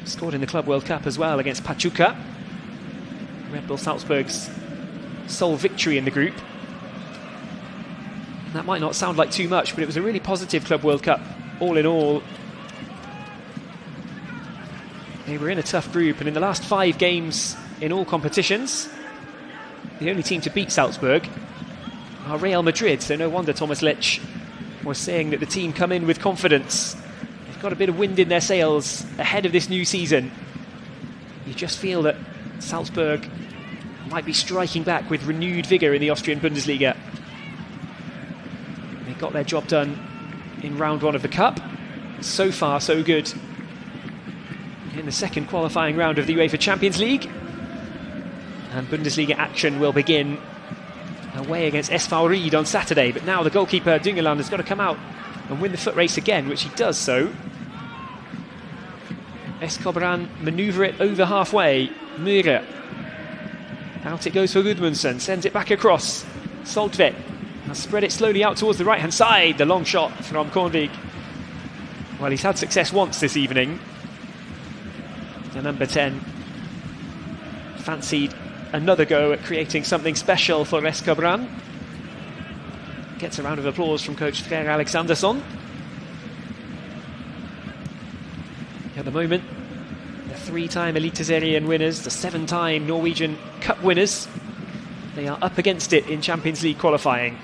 Scored in the Club World Cup as well against Pachuca. Red Bull Salzburg's sole victory in the group. That might not sound like too much, but it was a really positive Club World Cup, all in all. They were in a tough group, and in the last 5 games in all competitions, the only team to beat Salzburg are Real Madrid, so no wonder Thomas Lech was saying that the team come in with confidence. They've got a bit of wind in their sails ahead of this new season. You just feel that Salzburg might be striking back with renewed vigour in the Austrian Bundesliga. They got their job done in round one of the Cup. So far, so good in the second qualifying round of the UEFA Champions League. And Bundesliga action will begin away against SV Ried on Saturday. But now the goalkeeper, Dungeland, has got to come out and win the foot race again, which he does so. SK Brann manoeuvre it over halfway. Mühre. Out it goes for Gudmundsson, sends it back across. Soltvedt has spread it slowly out towards the right-hand side. The long shot from Kornvig. Well, he's had success once this evening. The number 10 fancied another go at creating something special for SK Brann. Gets a round of applause from coach Freyr Alexandersson. At the moment, the 3-time Eliteserien winners, the 7-time Norwegian Cup winners, they are up against it in Champions League qualifying.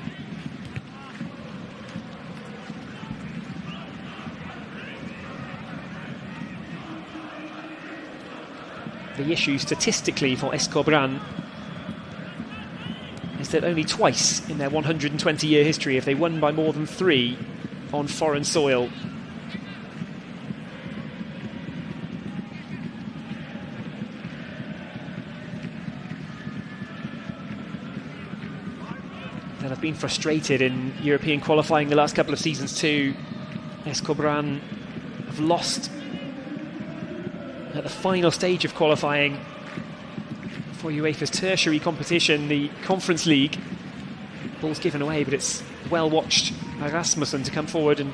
The issue statistically for SK Brann is that only twice in their 120-year history have they won by more than 3 on foreign soil. They'll have been frustrated in European qualifying the last couple of seasons too. SK Brann have lost at the final stage of qualifying for UEFA's tertiary competition, the Conference League. Ball's given away, but it's well watched by Rasmussen to come forward and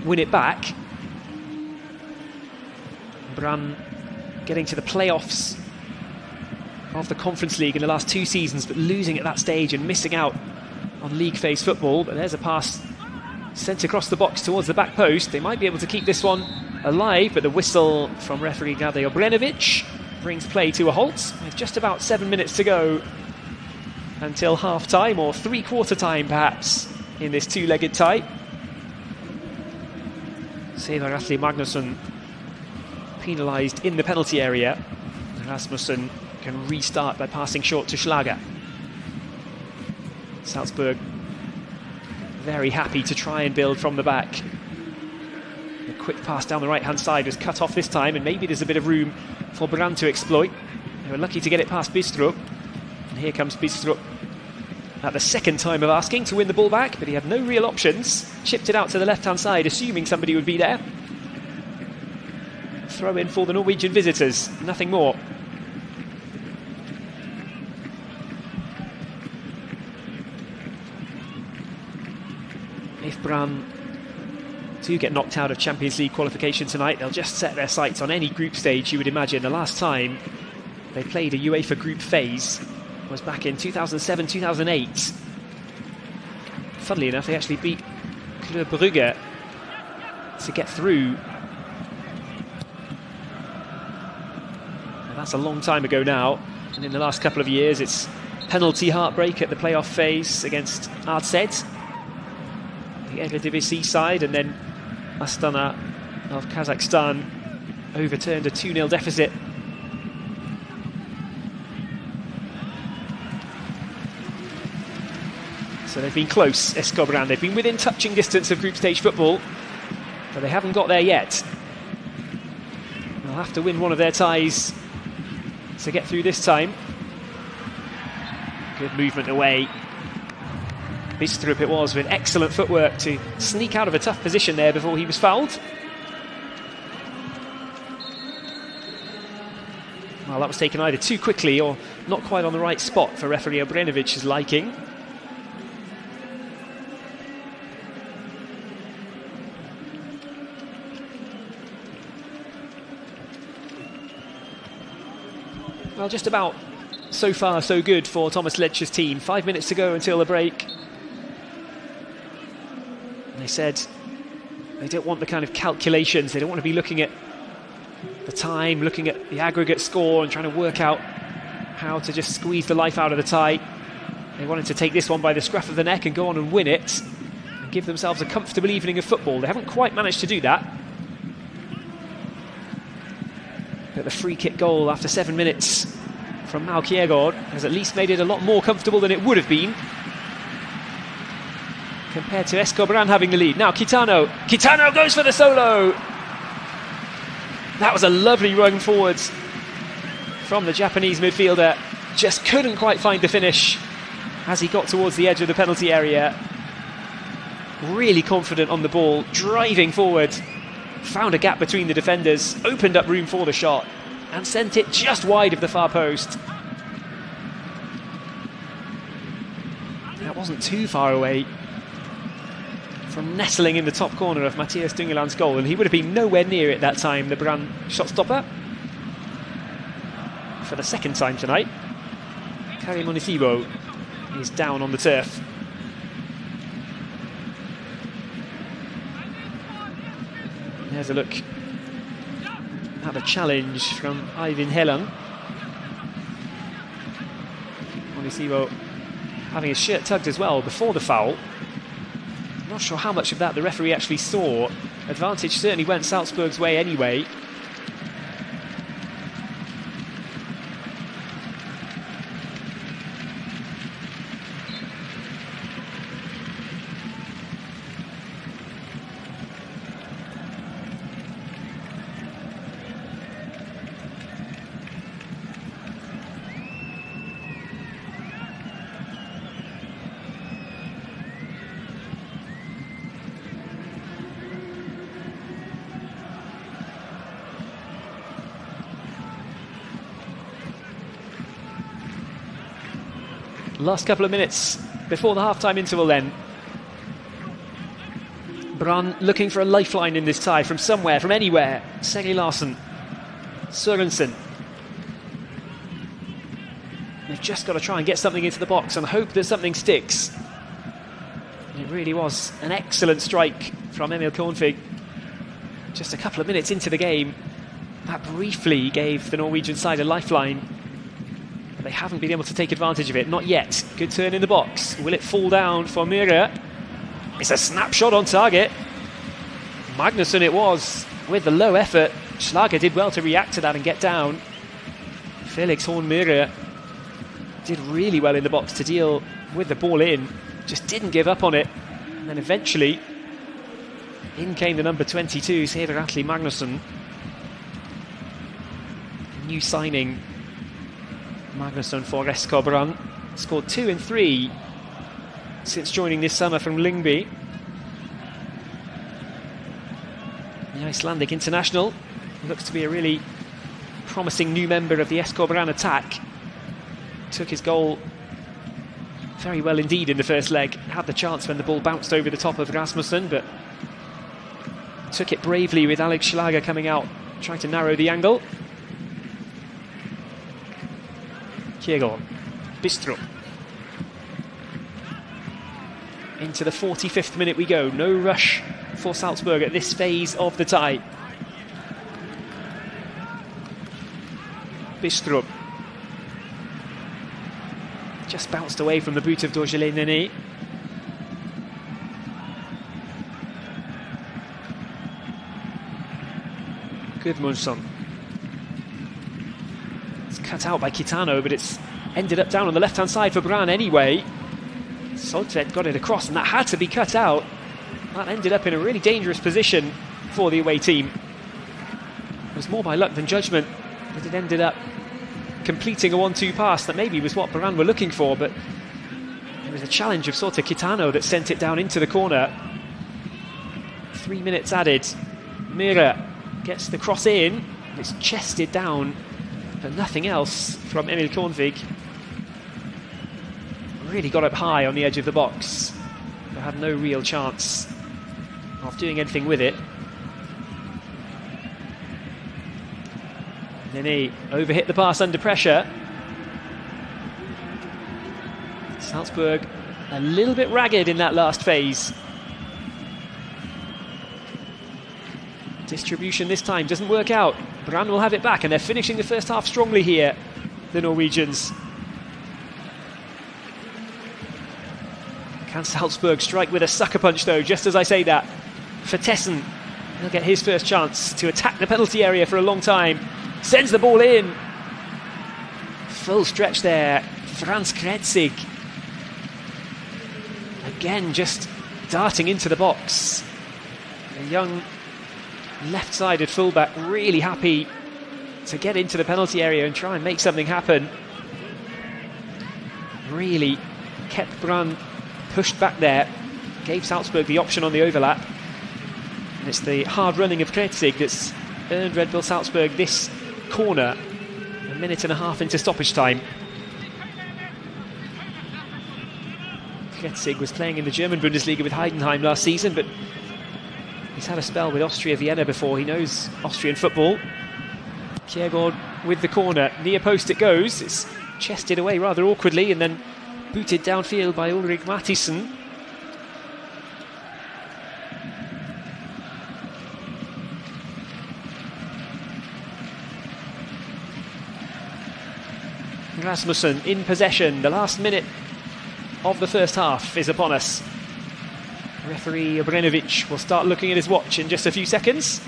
win it back. Brann getting to the playoffs of the Conference League in the last 2 seasons, but losing at that stage and missing out on league phase football. But there's a pass sent across the box towards the back post. They might be able to keep this one alive, but the whistle from referee Gade Obrenovic brings play to a halt with just about 7 minutes to go until half-time, or three-quarter time perhaps, in this two-legged tie. Sevar Atle Magnusson penalised in the penalty area. Rasmussen can restart by passing short to Schlager. Salzburg very happy to try and build from the back. A quick pass down the right-hand side was cut off this time, and maybe there's a bit of room for Brann to exploit. They were lucky to get it past Bistrup. And here comes Bistrup at the second time of asking to win the ball back, but he had no real options. Chipped it out to the left-hand side, assuming somebody would be there. Throw in for the Norwegian visitors, nothing more. If Brann do get knocked out of Champions League qualification tonight, they'll just set their sights on any group stage, you would imagine. The last time they played a UEFA group phase was back in 2007-2008. Funnily enough, they actually beat Club Brugge to get through. And that's a long time ago now, and in the last couple of years it's penalty heartbreak at the playoff phase against AZ, the Eredivisie side, and then Astana of Kazakhstan overturned a 2-0 deficit. So they've been close, SK Brann. They've been within touching distance of group stage football, but they haven't got there yet. They'll have to win one of their ties to get through this time. Good movement away. Bistrup it was, with excellent footwork to sneak out of a tough position there before he was fouled. Well, that was taken either too quickly or not quite on the right spot for referee Obrenovic's liking. Well, just about so far so good for Thomas Ledger's team. 5 minutes to go until the break. They said they don't want the kind of calculations, they don't want to be looking at the time, looking at the aggregate score and trying to work out how to just squeeze the life out of the tie. They wanted to take this one by the scruff of the neck and go on and win it, and give themselves a comfortable evening of football. They haven't quite managed to do that. But the free kick goal after 7 minutes from Mau Kjærgaard has at least made it a lot more comfortable than it would have been compared to SK Brann having the lead. Now Kitano goes for the solo. That was a lovely run forwards from the Japanese midfielder. Just couldn't quite find the finish as he got towards the edge of the penalty area. Really confident on the ball, driving forward, found a gap between the defenders, opened up room for the shot and sent it just wide of the far post. That wasn't too far away from nestling in the top corner of Matthias Dungeland's goal, and he would have been nowhere near it that time, the Brann shot stopper. For the second time tonight, Karim Onisibo is down on the turf. There's a look at the challenge from Eivind Helland. Onisibo having his shirt tugged as well before the foul. Not sure how much of that the referee actually saw. Advantage certainly went Salzburg's way anyway. Last couple of minutes before the half-time interval then. Brann looking for a lifeline in this tie from somewhere, from anywhere. Segi Larsen, Sørensen. They've just got to try and get something into the box and hope that something sticks. It really was an excellent strike from Emil Kornvig. Just a couple of minutes into the game, that briefly gave the Norwegian side a lifeline. They haven't been able to take advantage of it, not yet. Good turn in the box. Will it fall down for Myhre? It's a snapshot on target. Magnusson it was, with the low effort. Schlager did well to react to that and get down. Felix Horn Myhre did really well in the box to deal with the ball in. Just didn't give up on it. And then eventually, in came the number 22, Sever Atli Magnusson. New signing. Magnusson for SK Brann, scored 2 in 3 since joining this summer from Lyngby. The Icelandic international looks to be a really promising new member of the SK Brann attack. Took his goal very well indeed in the first leg. Had the chance when the ball bounced over the top of Rasmussen, but took it bravely with Alex Schlager coming out, trying to narrow the angle. Kjærgaard, Bistro. Into the 45th minute we go. No rush for Salzburg at this phase of the tie. Bistro. Just bounced away from the boot of Dorgelé Nene. Gudmundsson. Cut out by Kitano, but it's ended up down on the left-hand side for Brann anyway. Soltvedt got it across, and that had to be cut out. That ended up in a really dangerous position for the away team. It was more by luck than judgment that it ended up completing a 1-2 pass that maybe was what Brann were looking for, but it was a challenge of sort of Kitano that sent it down into the corner. 3 minutes added. Myhre gets the cross in, it's chested down, but nothing else from Emil Kornvig. Really got up high on the edge of the box, but had no real chance of doing anything with it. Nene overhit the pass under pressure. Salzburg a little bit ragged in that last phase. Distribution this time doesn't work out. Brann will have it back, and they're finishing the first half strongly here, the Norwegians. And Salzburg strike with a sucker punch though, just as I say that. Vertessen will get his first chance to attack the penalty area for a long time. Sends the ball in. Full stretch there. Franz Kretzig. Again, just darting into the box. A young left-sided fullback, really happy to get into the penalty area and try and make something happen. Really kept Brann pushed back there, gave Salzburg the option on the overlap. And it's the hard running of Kretzig that's earned Red Bull Salzburg this corner, a minute and a half into stoppage time. Kretzig was playing in the German Bundesliga with Heidenheim last season, but he's had a spell with Austria Vienna before. He knows Austrian football. Kjærgaard with the corner, near post it goes. It's chested away rather awkwardly and then booted downfield by Ulrich Mathisen. Rasmussen in possession. The last minute of the first half is upon us. Referee Obrenovic will start looking at his watch in just a few seconds.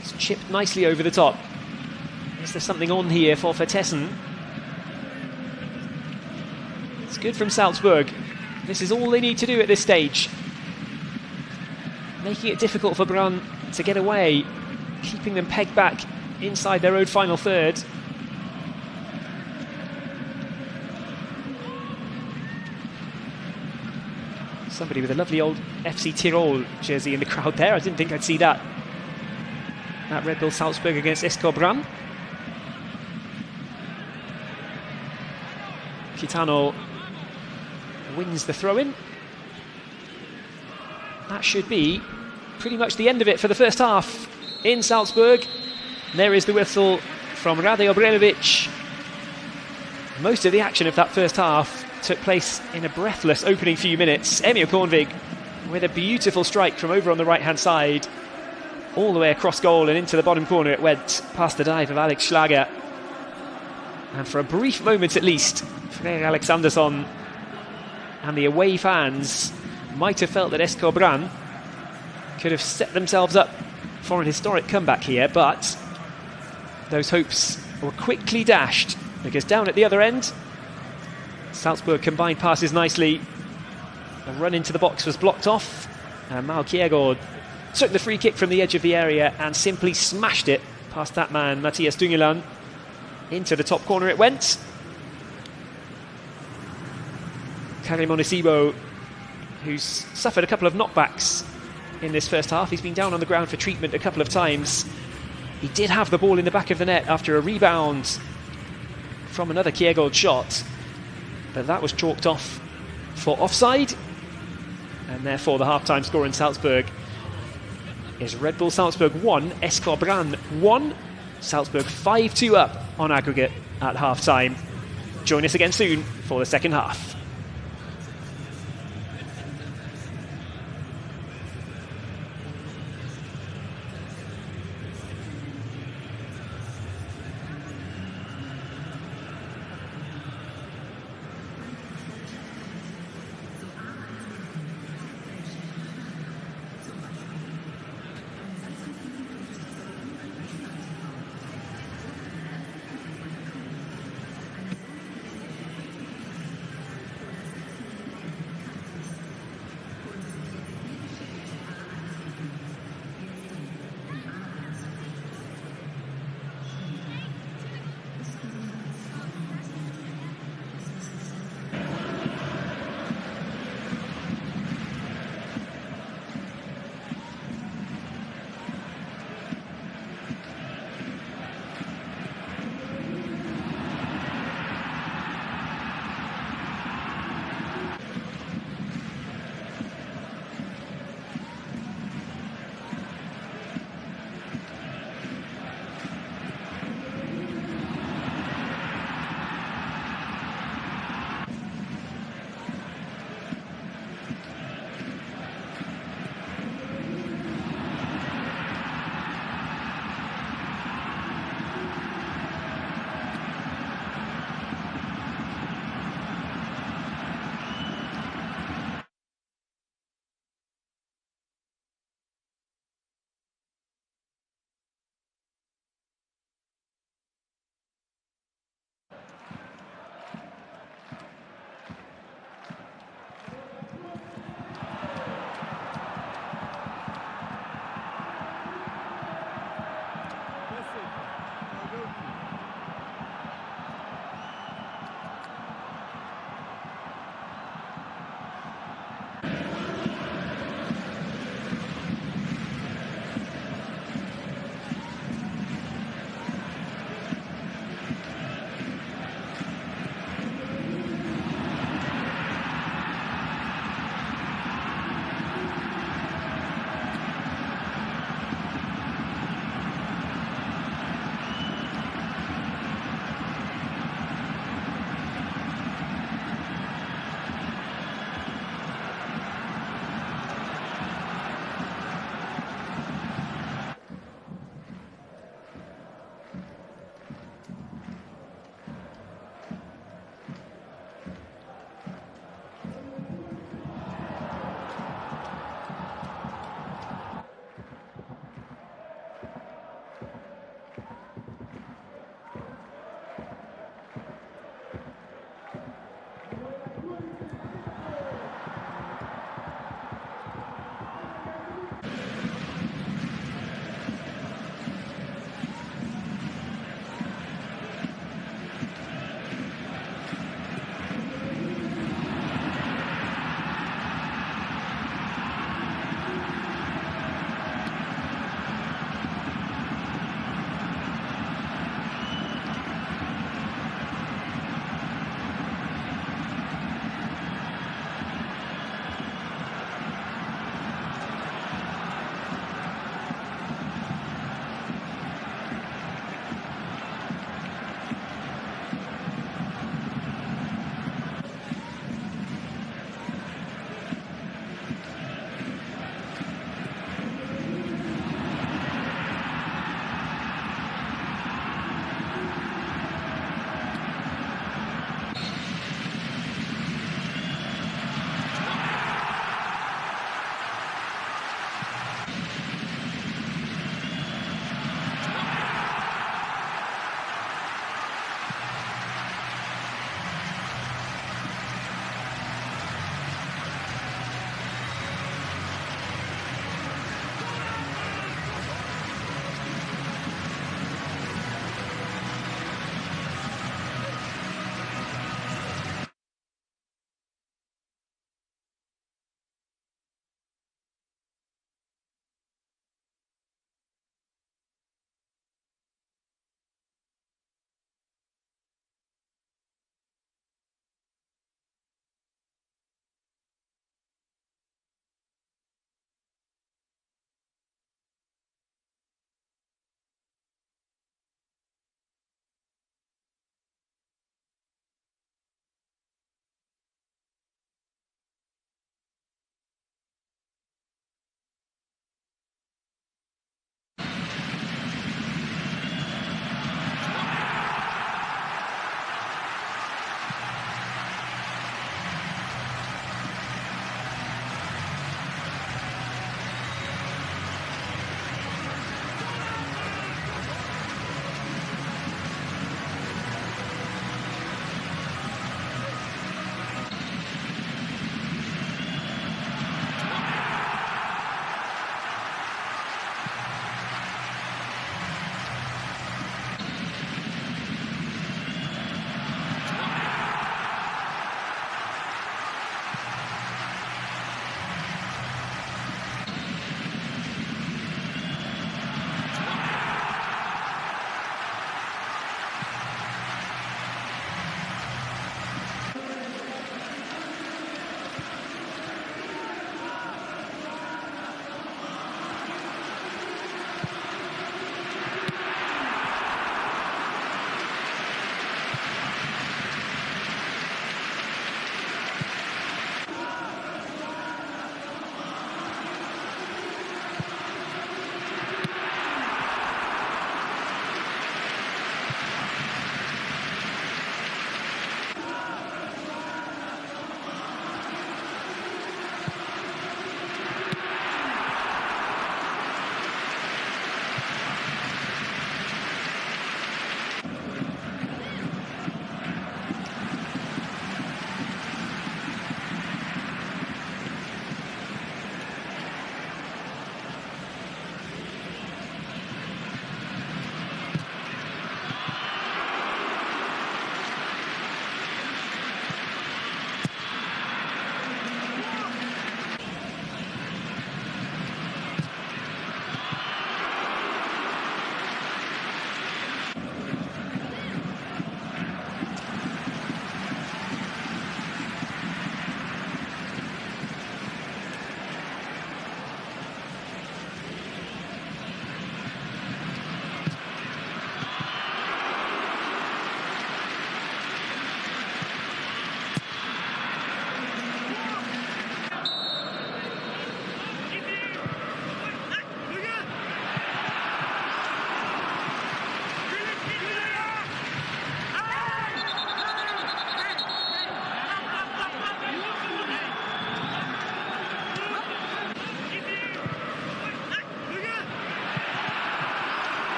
It's chipped nicely over the top. Is there something on here for Vertessen? It's good from Salzburg. This is all they need to do at this stage. Making it difficult for Brann to get away, keeping them pegged back inside their own final third. Somebody with a lovely old FC Tirol jersey in the crowd there. I didn't think I'd see that at Red Bull Salzburg against SK Brann. Kitano wins the throw-in. That should be pretty much the end of it for the first half in Salzburg. There is the whistle from Rade Obrenovic. Most of the action of that first half took place in a breathless opening few minutes. Emil Kornvig with a beautiful strike from over on the right-hand side, all the way across goal and into the bottom corner. It went past the dive of Alex Schlager. And for a brief moment at least, Freyr Alexandersson and the away fans might have felt that SK Brann could have set themselves up for an historic comeback here, but those hopes were quickly dashed because down at the other end, Salzburg combined passes nicely. A run into the box was blocked off, and Mal Kjærgaard took the free kick from the edge of the area and simply smashed it past that man, Matthias Dungeland. Into the top corner it went. Karim Onisibo, who's suffered a couple of knockbacks in this first half. He's been down on the ground for treatment a couple of times. He did have the ball in the back of the net after a rebound from another Kjærgaard shot, but that was chalked off for offside, and therefore the half-time score in Salzburg is Red Bull Salzburg 1, SK Brann 1. Salzburg 5-2 up on aggregate at half-time. Join us again soon for the second half.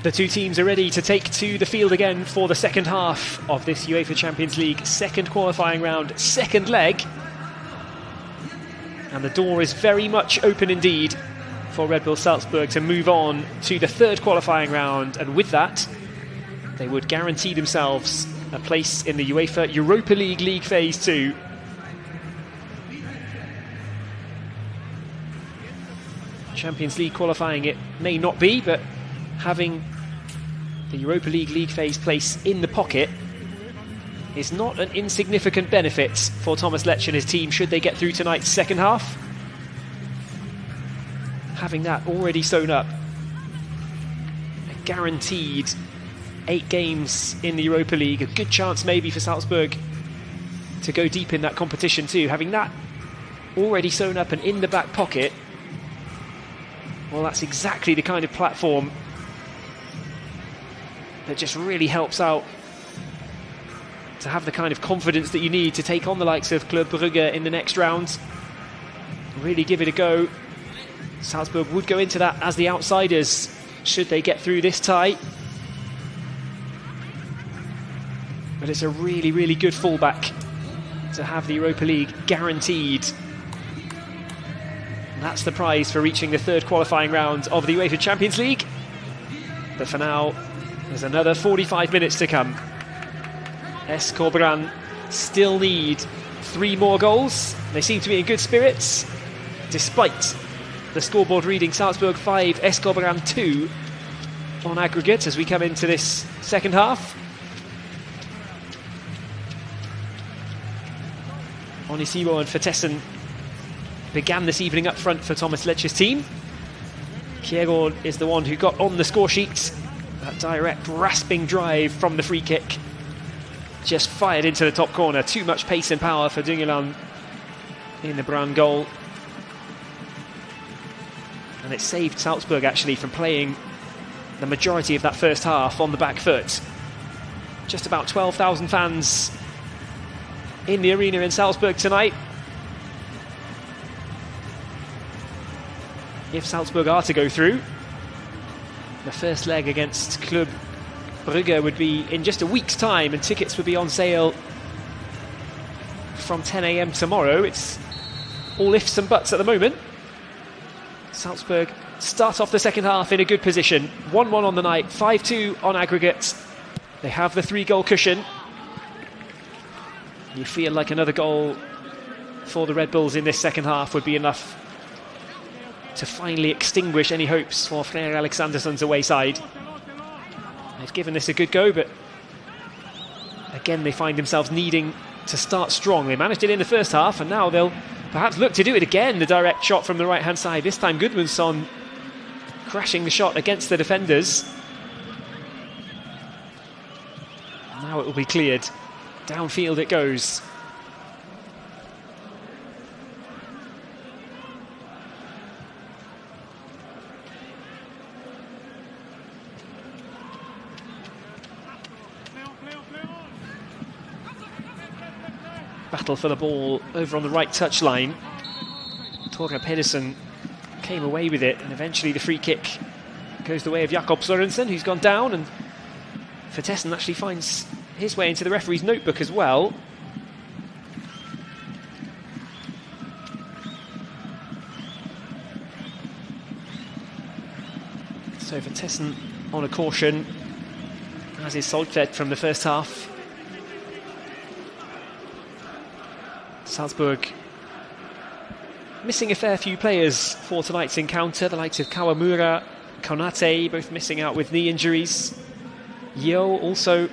The two teams are ready to take to the field again for the second half of this UEFA Champions League second qualifying round, second leg. And the door is very much open indeed for Red Bull Salzburg to move on to the third qualifying round, and with that they would guarantee themselves a place in the UEFA Europa League Phase 2. Champions League qualifying it may not be, but having the Europa League phase place in the pocket is not an insignificant benefit for Thomas Lech and his team should they get through tonight's second half. Having that already sewn up, a guaranteed 8 games in the Europa League, a good chance maybe for Salzburg to go deep in that competition too. Having that already sewn up and in the back pocket, well, that's exactly the kind of platform that just really helps out to have the kind of confidence that you need to take on the likes of Club Brugge in the next round. Really give it a go. Salzburg would go into that as the outsiders should they get through this tie. But it's a really, really good fallback to have the Europa League guaranteed. And that's the prize for reaching the third qualifying round of the UEFA Champions League. But for now, there's another 45 minutes to come. SK Brann still need 3 more goals. They seem to be in good spirits, despite the scoreboard reading Salzburg 5, SK Brann 2 on aggregate as we come into this second half. Onisiwo and Vertessen began this evening up front for Thomas Lech's team. Kjærgaard is the one who got on the score sheet. That direct rasping drive from the free kick just fired into the top corner. Too much pace and power for Dungeland in the Brann goal. And it saved Salzburg actually from playing the majority of that first half on the back foot. Just about 12,000 fans in the arena in Salzburg tonight. If Salzburg are to go through, the first leg against Club Brugge would be in just a week's time, and tickets would be on sale from 10 AM tomorrow. It's all ifs and buts at the moment. Salzburg start off the second half in a good position. 1-1 on the night, 5-2 on aggregate. They have the 3-goal cushion. You feel like another goal for the Red Bulls in this second half would be enough to finally extinguish any hopes for Freyr Alexandersson's away side. They've given this a good go, but again they find themselves needing to start strong. They managed it in the first half, and now they'll perhaps look to do it again. The direct shot from the right-hand side, this time Gudmundsson crashing the shot against the defenders. Now it will be cleared. Downfield it goes. Battle for the ball over on the right touchline. Torge Pedersen came away with it, and eventually the free kick goes the way of Jakob Sørensen, who's gone down, and Vertessen actually finds his way into the referee's notebook as well. So Vertessen on a caution, as is Soltvedt from the first half. Salzburg missing a fair few players for tonight's encounter. The likes of Kawamura, Konate, both missing out with knee injuries. Yo also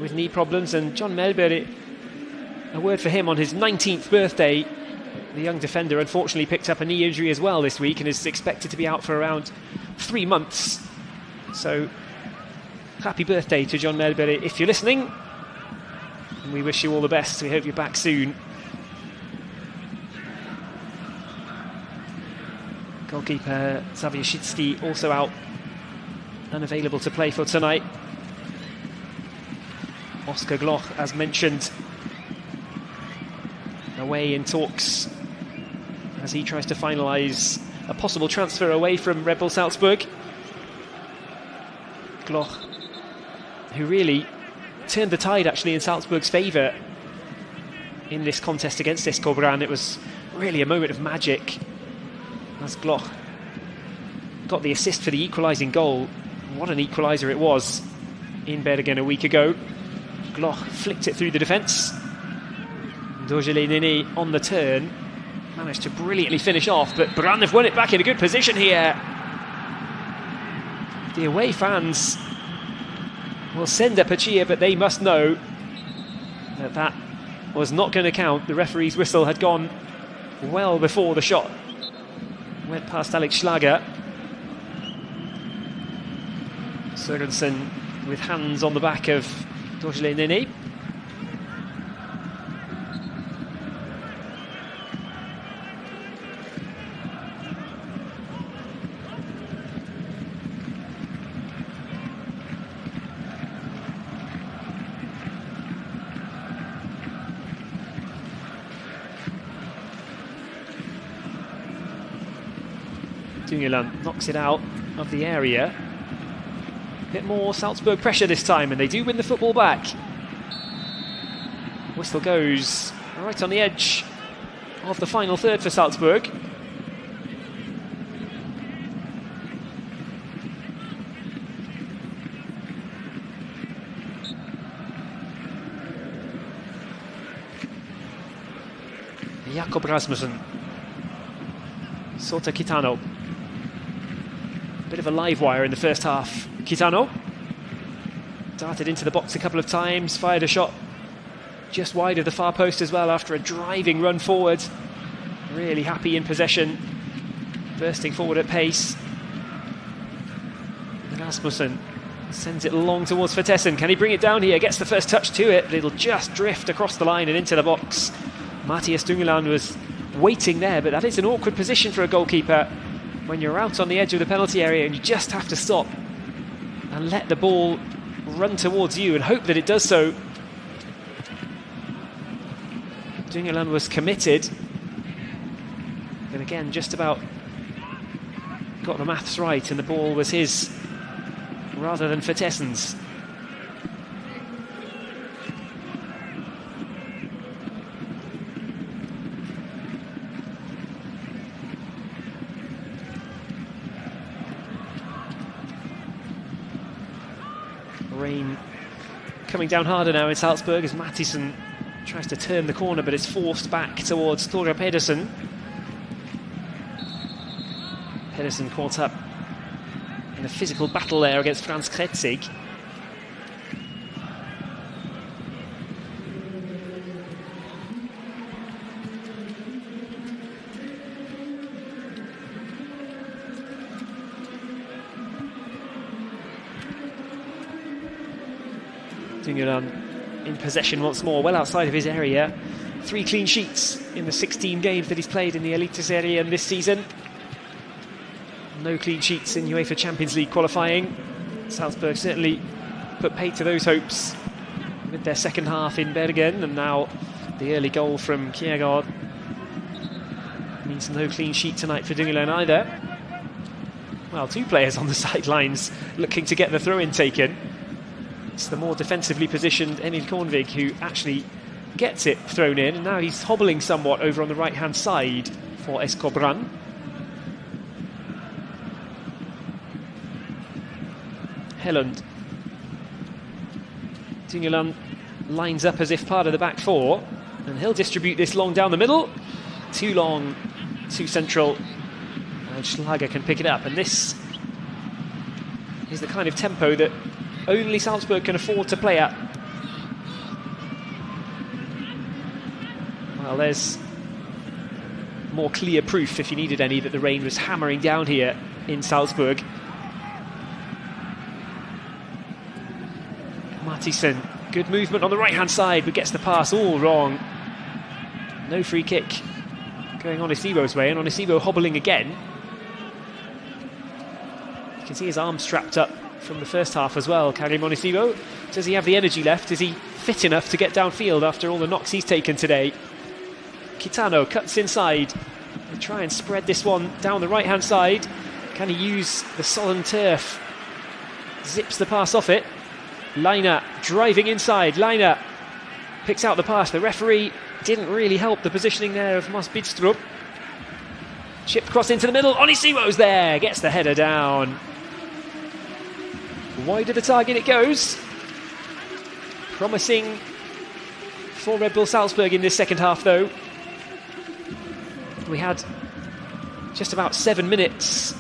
with knee problems, and John Melberg, a word for him on his 19th birthday. The young defender unfortunately picked up a knee injury as well this week and is expected to be out for around 3 months. So happy birthday to John Melberg if you're listening, and we wish you all the best. We hope you're back soon. Goalkeeper Zawieszicki also out, unavailable to play for tonight. Oskar Gloch, as mentioned, away in talks as he tries to finalise a possible transfer away from Red Bull Salzburg. Gloch, who really turned the tide actually in Salzburg's favour in this contest against SK Brann. It was really a moment of magic as Gloch got the assist for the equalising goal. What an equaliser it was in Bergen a week ago. Gloch flicked it through the defence. Dojele Nene on the turn managed to brilliantly finish off, but Brann have won it back in a good position here. The away fans will send up a cheer, but they must know that that was not going to count. The referee's whistle had gone well before the shot went past Alex Schlager. Sørensen with hands on the back of Dojele Nene. Dungeland knocks it out of the area. A bit more Salzburg pressure this time, and they do win the football back. Whistle goes right on the edge of the final third for Salzburg. Jakob Rasmussen. Sota Kitano. Bit of a live wire in the first half. Kitano darted into the box a couple of times, fired a shot just wide of the far post as well after a driving run forward. Really happy in possession, bursting forward at pace. And Rasmussen sends it long towards Vertessen. Can he bring it down here? Gets the first touch to it, but it'll just drift across the line and into the box. Matthias Dungeland was waiting there, but that is an awkward position for a goalkeeper when you're out on the edge of the penalty area and you just have to stop and let the ball run towards you and hope that it does so. Dungeland was committed, but again just about got the maths right, and the ball was his rather than Vertessen's. Rain coming down harder now in Salzburg as Mattison tries to turn the corner, but it's forced back towards Thora Pedersen. Pedersen caught up in a physical battle there against Frans Kretzig. Dungeland in possession once more, well outside of his area. 3 clean sheets in the 16 games that he's played in the Eliteserien this season. No clean sheets in UEFA Champions League qualifying. Salzburg certainly put paid to those hopes with their second half in Bergen, and now the early goal from Kjærgaard means no clean sheet tonight for Dungeland either. Well, 2 players on the sidelines looking to get the throw-in taken. It's the more defensively positioned Emil Kornvig who actually gets it thrown in, and now he's hobbling somewhat over on the right-hand side for SK Brann. Helland. Dungeland lines up as if part of the back four, and he'll distribute this long down the middle. Too long, too central, and Schlager can pick it up, and this is the kind of tempo that only Salzburg can afford to play at. Well, there's more clear proof, if you needed any, that the rain was hammering down here in Salzburg. Mattison, good movement on the right-hand side, but gets the pass all wrong. No free kick going Onisibo's way, and Onisibo hobbling again. You can see his arm strapped up from the first half as well, Karim Onisibo. Does he have the energy left? Is he fit enough to get downfield after all the knocks he's taken today? Kitano cuts inside. They try and spread this one down the right-hand side. Can he use the solid turf zips the pass off it. Leiner driving inside. Leiner picks out the pass. The referee didn't really help the positioning there of Mas Bidstrup. Chipped cross into the middle. Onisiwo's there. Gets the header down. Wide of the target it goes. Promising for Red Bull Salzburg in this second half, though. We had just about 7 minutes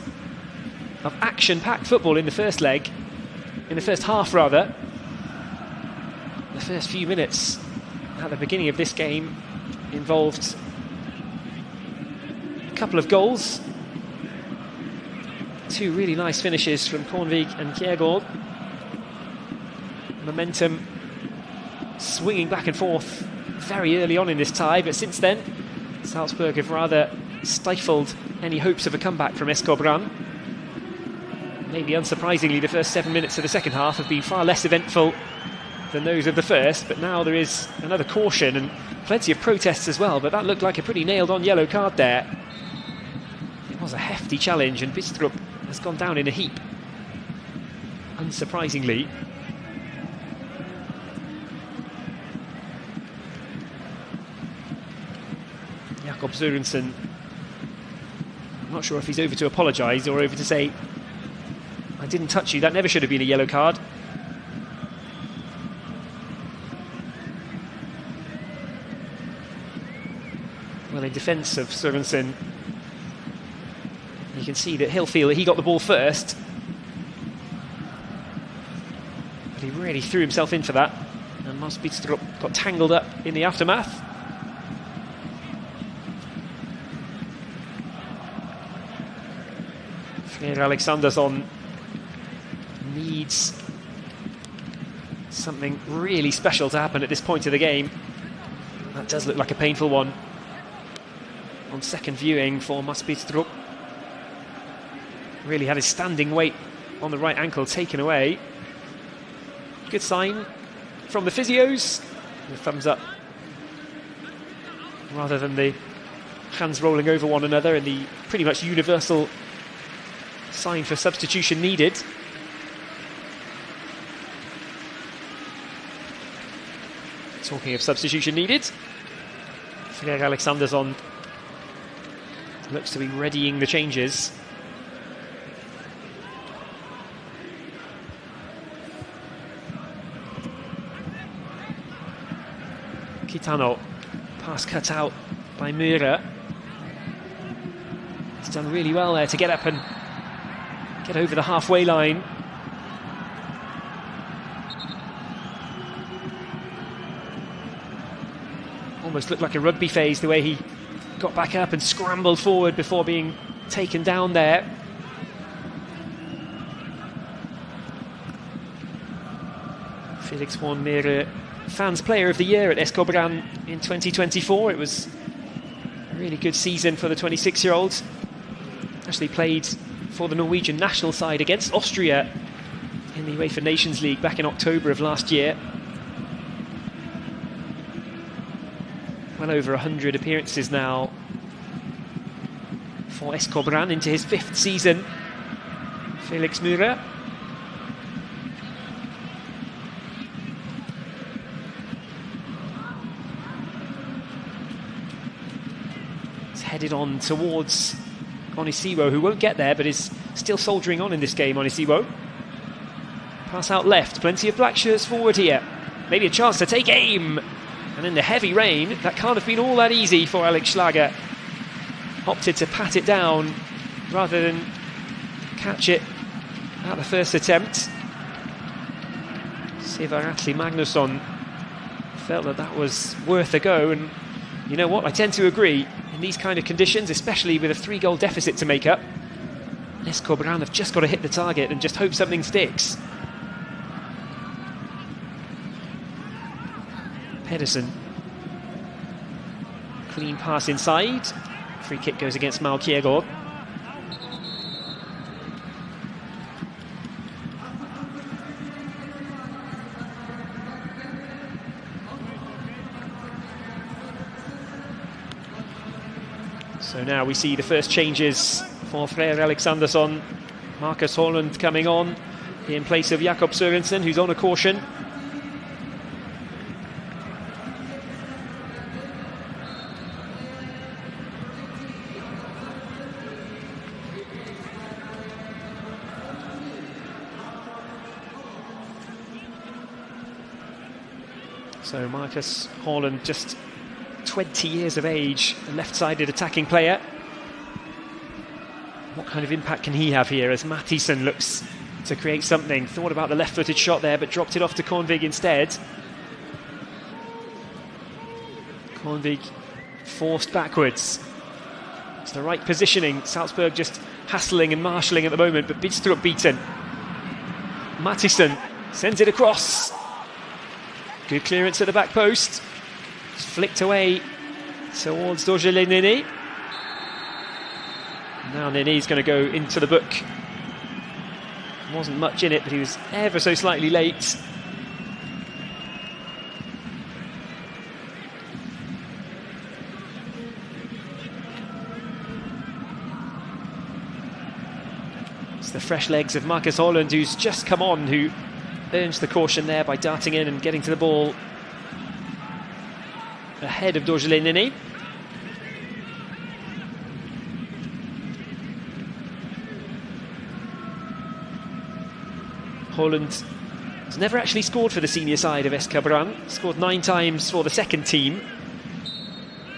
of action-packed football in the first leg. In the first half, rather. The first few minutes at the beginning of this game involved a couple of goals. 2 really nice finishes from Kornvik and Kjærgaard. Momentum swinging back and forth very early on in this tie, but since then Salzburg have rather stifled any hopes of a comeback from SK Brann. Maybe unsurprisingly, the first 7 minutes of the second half have been far less eventful than those of the first, but now there is another caution and plenty of protests as well, but that looked like a pretty nailed-on yellow card there. It was a hefty challenge, and Bidstrup has gone down in a heap, unsurprisingly. Jakob Sørensen, I'm not sure if he's over to apologise or over to say, I didn't touch you, that never should have been a yellow card. Well, in defence of Sørensen, you can see that he'll feel that he got the ball first. But he really threw himself in for that, and Mas Bidstrup got tangled up in the aftermath. Freyr Alexandersson needs something really special to happen at this point of the game. That does look like a painful one on second viewing for Mas Bidstrup. Really had his standing weight on the right ankle taken away. Good sign from the physios. The thumbs up rather than the hands rolling over one another, and the pretty much universal sign for substitution needed. Talking of substitution needed, Freyr Alexandersson looks to be readying the changes. Kitano, pass cut out by Mühre. He's done really well there to get up and get over the halfway line. Almost looked like a rugby phase, the way he got back up and scrambled forward before being taken down there. Felix Juan Mühre, Fans Player of the Year at SK Brann in 2024. It was a really good season for the 26-year-old. Actually played for the Norwegian national side against Austria in the UEFA Nations League back in October of last year. Well over 100 appearances now for SK Brann into his 5th season. Felix Mühre. He's headed on towards Onisiwo, who won't get there but is still soldiering on in this game. Onisiwo. Pass out left, plenty of black shirts forward here. Maybe a chance to take aim. And in the heavy rain, that can't have been all that easy for Alex Schlager. Opted to pat it down rather than catch it at the first attempt. Sivar Atli Magnusson felt that that was worth a go, and you know what, I tend to agree. In these kind of conditions, especially with a 3-goal deficit to make up, SK Brann have just got to hit the target and just hope something sticks. Pedersen. Clean pass inside. Free kick goes against Mal Kjærgaard. So now we see the first changes for Freyr Alexandersson. Marcus Holland coming on. in place of Jakob Sørensen, who's on a caution. So Marcus Haaland, just 20 years of age, a left-sided attacking player. What kind of impact can he have here as Mathisen looks to create something? Thought about the left-footed shot there, but dropped it off to Kornvig instead. Kornvig forced backwards. It's the right positioning. Salzburg just hassling and marshalling at the moment, but Bidstrup beaten. Mathisen sends it across. Good clearance at the back post. It's flicked away towards Dojele Nene. Now Nene's going to go into the book. Wasn't much in it, but he was ever so slightly late. It's the fresh legs of Marcus Haaland, who's just come on, who earns the caution there by darting in and getting to the ball ahead of Dojele Nene. Haaland has never actually scored for the senior side of SK Brann. Scored 9 times for the second team.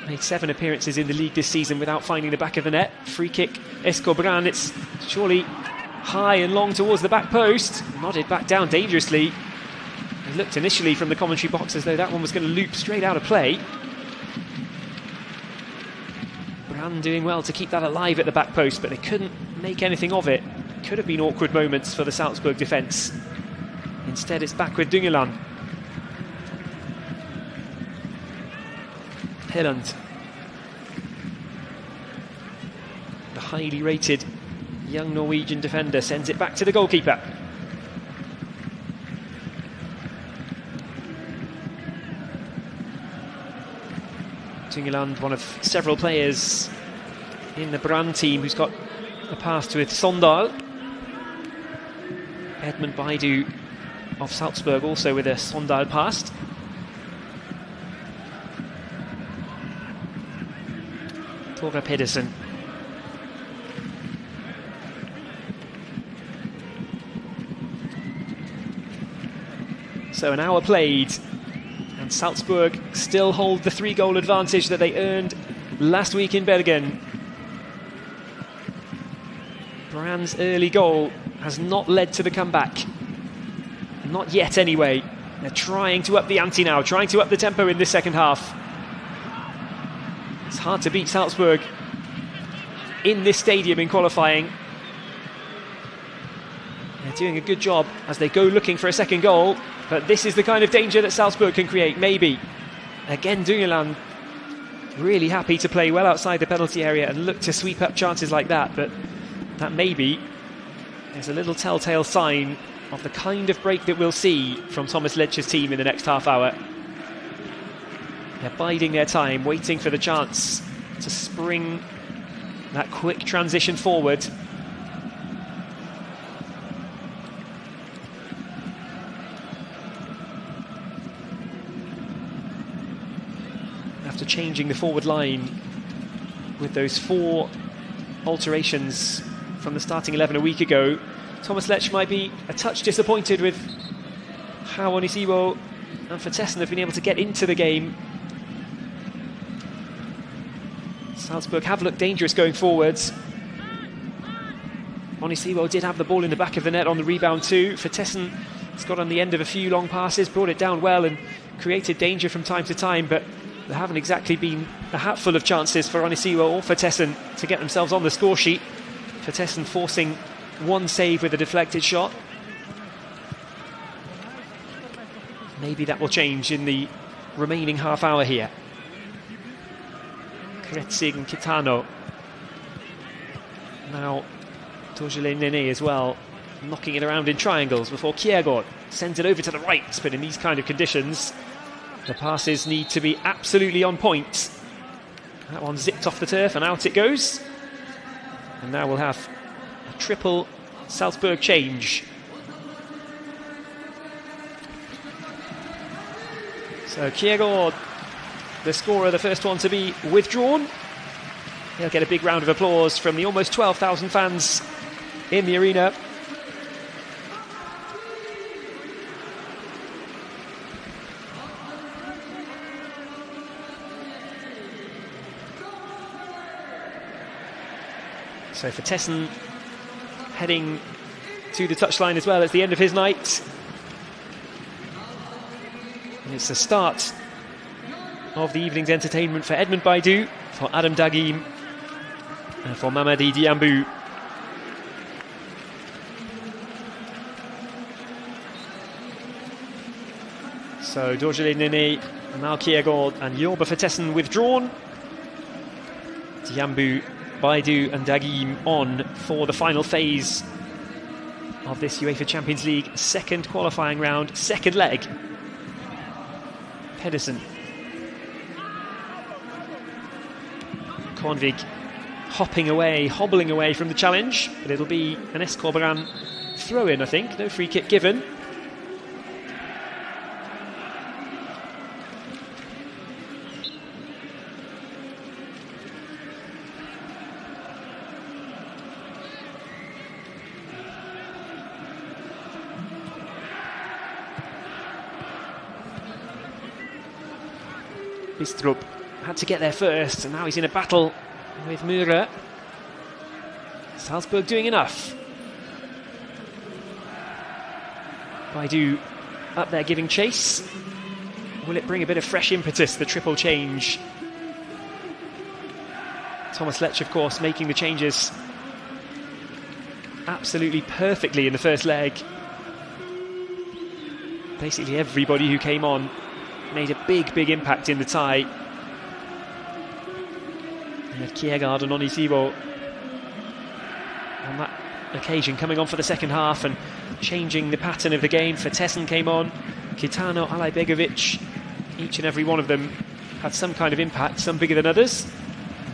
Made 7 appearances in the league this season without finding the back of the net. Free kick, SK Brann. It's surely high and long towards the back post. Nodded back down dangerously. It looked initially from the commentary box as though that one was going to loop straight out of play. Brann doing well to keep that alive at the back post, but they couldn't make anything of it. Could have been awkward moments for the Salzburg defence. Instead, it's back with Düngeland. Helland, the highly rated young Norwegian defender, sends it back to the goalkeeper. Düngeland, one of several players in the Brann team who's got a pass with Sondal. Edmund Baidu of Salzburg also with a Sondal pass. Tore Pedersen. So an hour played, and Salzburg still hold the 3-goal advantage that they earned last week in Bergen. Brann's early goal has not led to the comeback. Not yet, anyway. They're trying to up the ante now, trying to up the tempo in this second half. It's hard to beat Salzburg in this stadium in qualifying. They're doing a good job as they go looking for a second goal, but this is the kind of danger that Salzburg can create, maybe. Again, Düngeland really happy to play well outside the penalty area and look to sweep up chances like that, but that maybe is a little telltale sign of the kind of break that we'll see from Thomas Ledger's team in the next half hour. They're biding their time, waiting for the chance to spring that quick transition forward. After changing the forward line with those 4 alterations from the starting 11 a week ago, Thomas Lech might be a touch disappointed with how Onisiwo and Vertessen have been able to get into the game. Salzburg have looked dangerous going forwards. Onisiwo did have the ball in the back of the net on the rebound too. Vertessen has got on the end of a few long passes, brought it down well and created danger from time to time, but there haven't exactly been a hatful of chances for Onisiwo or Vertessen to get themselves on the score sheet. Vertessen forcing 1 save with a deflected shot. Maybe that will change in the remaining half hour here. Kretzig and Kitano. Now Dojele Nene as well, knocking it around in triangles before Kjærgaard sends it over to the right, but in these kind of conditions the passes need to be absolutely on point. That one zipped off the turf and out it goes. And now we'll have a triple Salzburg change. So Kjærgaard, the scorer, the first one to be withdrawn. He'll get a big round of applause from the almost 12,000 fans in the arena. So for Tessen, heading to the touchline as well, it's the end of his night. And it's the start of the evening's entertainment for Edmund Baidu, for Adam Dagim, and for Mamadi Diambu. So Dorjele Nene, Mal Kjærgaard and Yorba for Tessen withdrawn. Diambu, Baidu and Dagim on for the final phase of this UEFA Champions League second qualifying round, second leg. Pedersen. Kornvig hopping away, hobbling away from the challenge, but it'll be an SK Brann throw-in, I think. No free kick given. Bistrup had to get there first, and now he's in a battle with Müller. Salzburg doing enough. Baidu up there giving chase. Will it bring a bit of fresh impetus, the triple change? Thomas Lech, of course, making the changes absolutely perfectly in the first leg. Basically everybody who came on made a big impact in the tie. And had Kjærgaard and Onisiwo on that occasion coming on for the second half and changing the pattern of the game. For Tessen came on, Kitano, Alajbegovic, each and every one of them had some kind of impact, some bigger than others.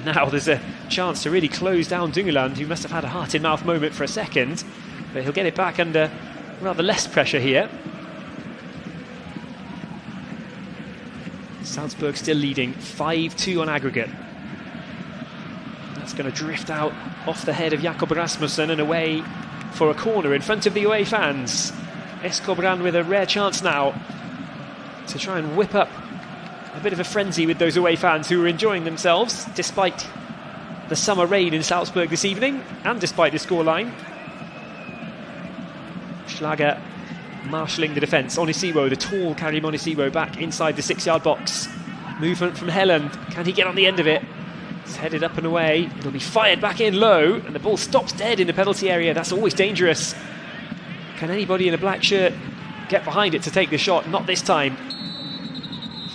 Now there's a chance to really close down Dungeland, who must have had a heart-in-mouth moment for a second, but he'll get it back under rather less pressure here. Salzburg still leading 5-2 on aggregate. That's going to drift out off the head of Jakob Rasmussen and away for a corner in front of the away fans. SK Brann with a rare chance now to try and whip up a bit of a frenzy with those away fans who are enjoying themselves despite the summer rain in Salzburg this evening and despite the scoreline. Schlager marshalling the defence. Onisiwo, the tall Karim Onisiwo, back inside the 6-yard box. Movement from Helland. Can he get on the end of it? It's headed up and away. It'll be fired back in low, and the ball stops dead in the penalty area. That's always dangerous. Can anybody in a black shirt get behind it to take the shot? Not this time.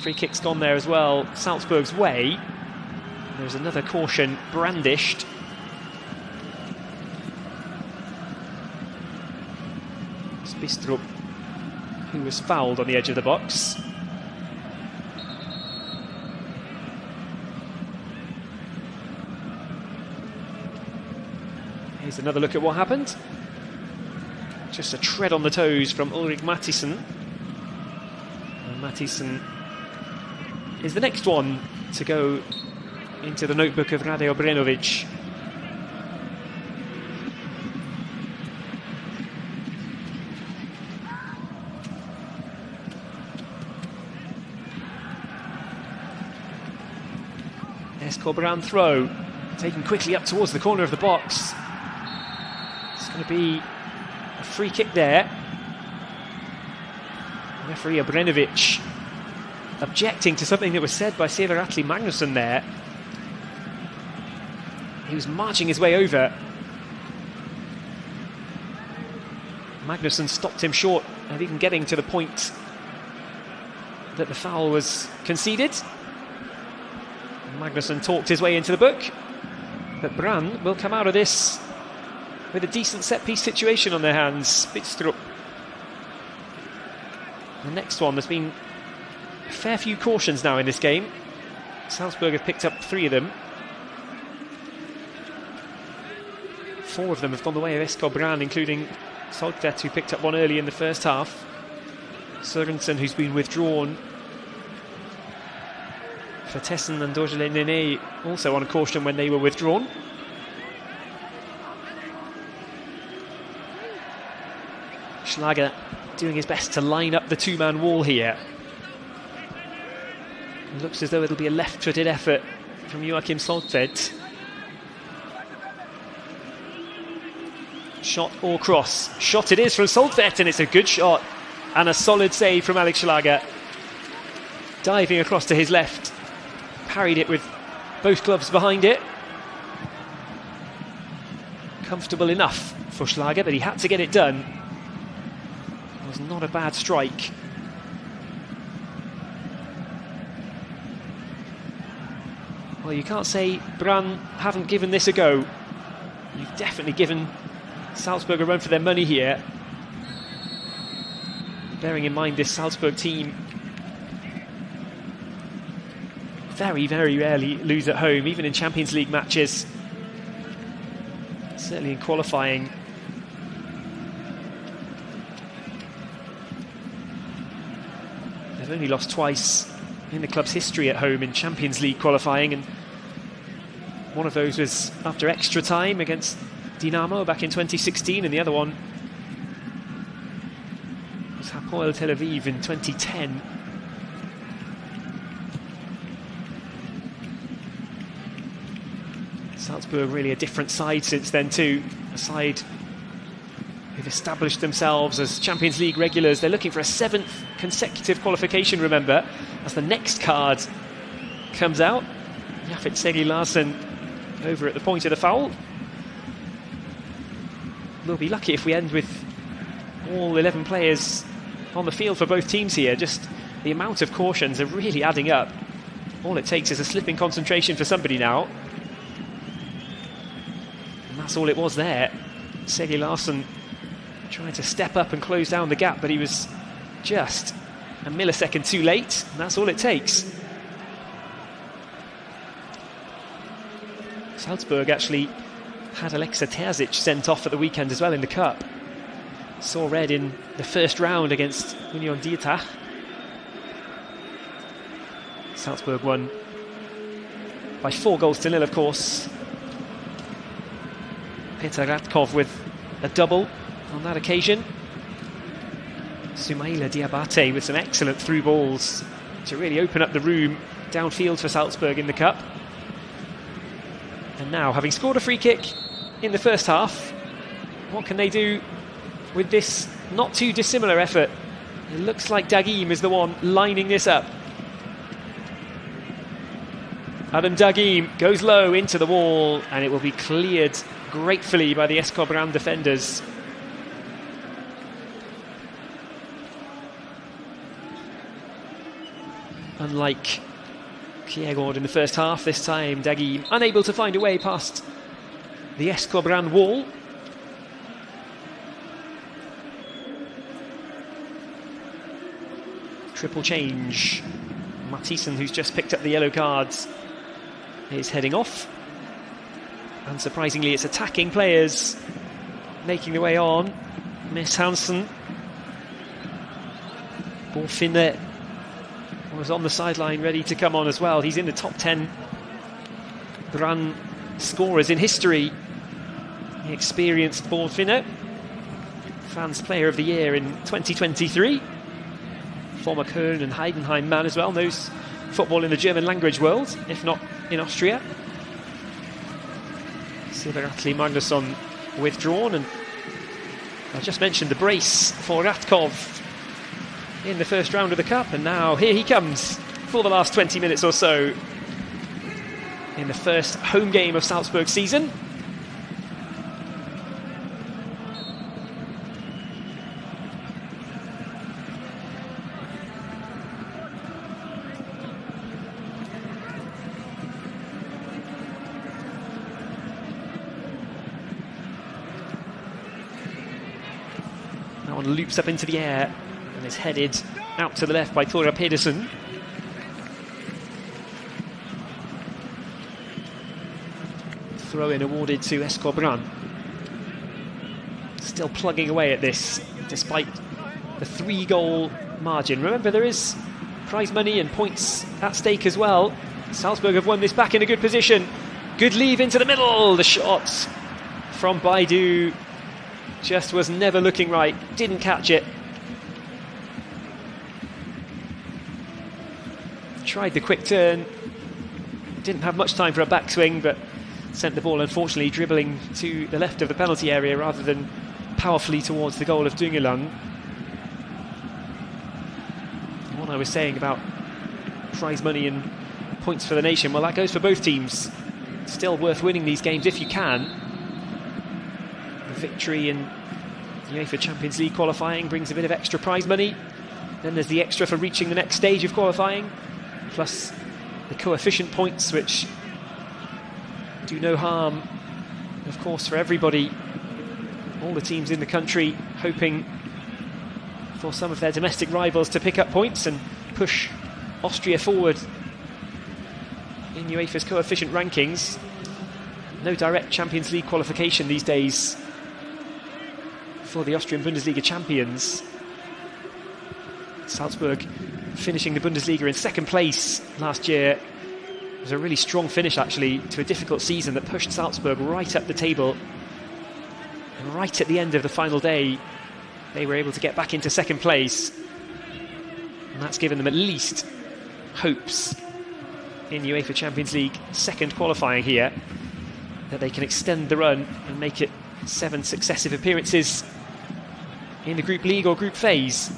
Free kick's gone there as well, Salzburg's way. There's another caution brandished. It's Bistrup who was fouled on the edge of the box. Here's another look at what happened. Just a tread on the toes from Ulrik Mathisen. And Mathisen is the next one to go into the notebook of Rade Obrenovic. SK Brann throw, taken quickly up towards the corner of the box. It's going to be a free kick there. Referee Obrenovic objecting to something that was said by Sever Atli Magnusson there. He was marching his way over. Magnusson stopped him short of even getting to the point that the foul was conceded. Magnusson talked his way into the book, but Brann will come out of this with a decent set-piece situation on their hands. Bistrup. The next one, there's been a fair few cautions now in this game. Salzburg have picked up 3 of them. 4 of them have gone the way of SK Brann, including Soltvedt, who picked up one early in the first half. Sørensen, who's been withdrawn. Vertessen and Dorjelen Nene also on caution when they were withdrawn. Schlager doing his best to line up the two-man wall here. It looks as though it'll be a left-footed effort from Joachim Soltvedt. Shot or cross. Shot it is from Soltvedt, and it's a good shot. And a solid save from Alex Schlager. Diving across to his left. Parried it with both gloves behind it. Comfortable enough for Schlager, but he had to get it done. It was not a bad strike. Well, you can't say Brann haven't given this a go. You've definitely given Salzburg a run for their money here. Bearing in mind this Salzburg team very, very rarely lose at home, even in Champions League matches. Certainly in qualifying. They've only lost twice in the club's history at home in Champions League qualifying, and one of those was after extra time against Dinamo back in 2016, and the other one was Hapoel Tel Aviv in 2010. Salzburg really a different side since then too, a side who've established themselves as Champions League regulars. They're looking for a 7th consecutive qualification, remember, as the next card comes out. Jafet Segi Larsen over at the point of the foul. We'll be lucky if we end with all 11 players on the field for both teams here. Just the amount of cautions are really adding up. All it takes is a slip in concentration for somebody now. And that's all it was there. Segi Larsen trying to step up and close down the gap, but he was just a millisecond too late, and that's all it takes. Salzburg actually had Alexa Terzic sent off at the weekend as well in the Cup. Saw red in the first round against Union Dietach. Salzburg won by 4-0, of course. Peter Radkov with a double on that occasion. Soumaila Diabate with some excellent through balls to really open up the room downfield for Salzburg in the Cup. And now, having scored a free kick in the first half, what can they do with this not too dissimilar effort? It looks like Dagim is the one lining this up. Adam Dagim goes low into the wall, and it will be cleared gratefully by the SK Brann defenders. Unlike Kjærgaard in the first half, this time Dagim unable to find a way past the SK Brann wall. Triple change. Mathisen, who's just picked up the yellow cards, is heading off. Unsurprisingly, it's attacking players making their way on. Miss Hansen. Bonfine was on the sideline ready to come on as well. He's in the top 10 Brann scorers in history. The experienced Bonfine, Fans Player of the Year in 2023. Former Köln and Heidenheim man as well. Knows football in the German language world, if not in Austria. Silveratli Magnusson withdrawn, and I just mentioned the brace for Radkov in the first round of the Cup, and now here he comes for the last 20 minutes or so in the first home game of Salzburg's season. That one loops up into the air and is headed out to the left by Thora Pedersen. Throw-in awarded to SK Brann. Still plugging away at this, despite the 3-goal margin. Remember, there is prize money and points at stake as well. Salzburg have won this back in a good position. Good leave into the middle. The shot from Baidu just was never looking right. Didn't catch it. Tried the quick turn. Didn't have much time for a backswing, but sent the ball, unfortunately, dribbling to the left of the penalty area rather than powerfully towards the goal of Dungelang. What I was saying about prize money and points for the nation, well, that goes for both teams. Still worth winning these games if you can. The victory in the UEFA Champions League qualifying brings a bit of extra prize money. Then there's the extra for reaching the next stage of qualifying, plus the coefficient points, which do no harm, of course, for everybody. All the teams in the country hoping for some of their domestic rivals to pick up points and push Austria forward in UEFA's coefficient rankings. No direct Champions League qualification these days for the Austrian Bundesliga champions. Salzburg finishing the Bundesliga in second place last year. It was a really strong finish, actually, to a difficult season that pushed Salzburg right up the table. And right at the end of the final day, they were able to get back into second place. And that's given them at least hopes in UEFA Champions League second qualifying here, that they can extend the run and make it 7 successive appearances in the group league or group phase.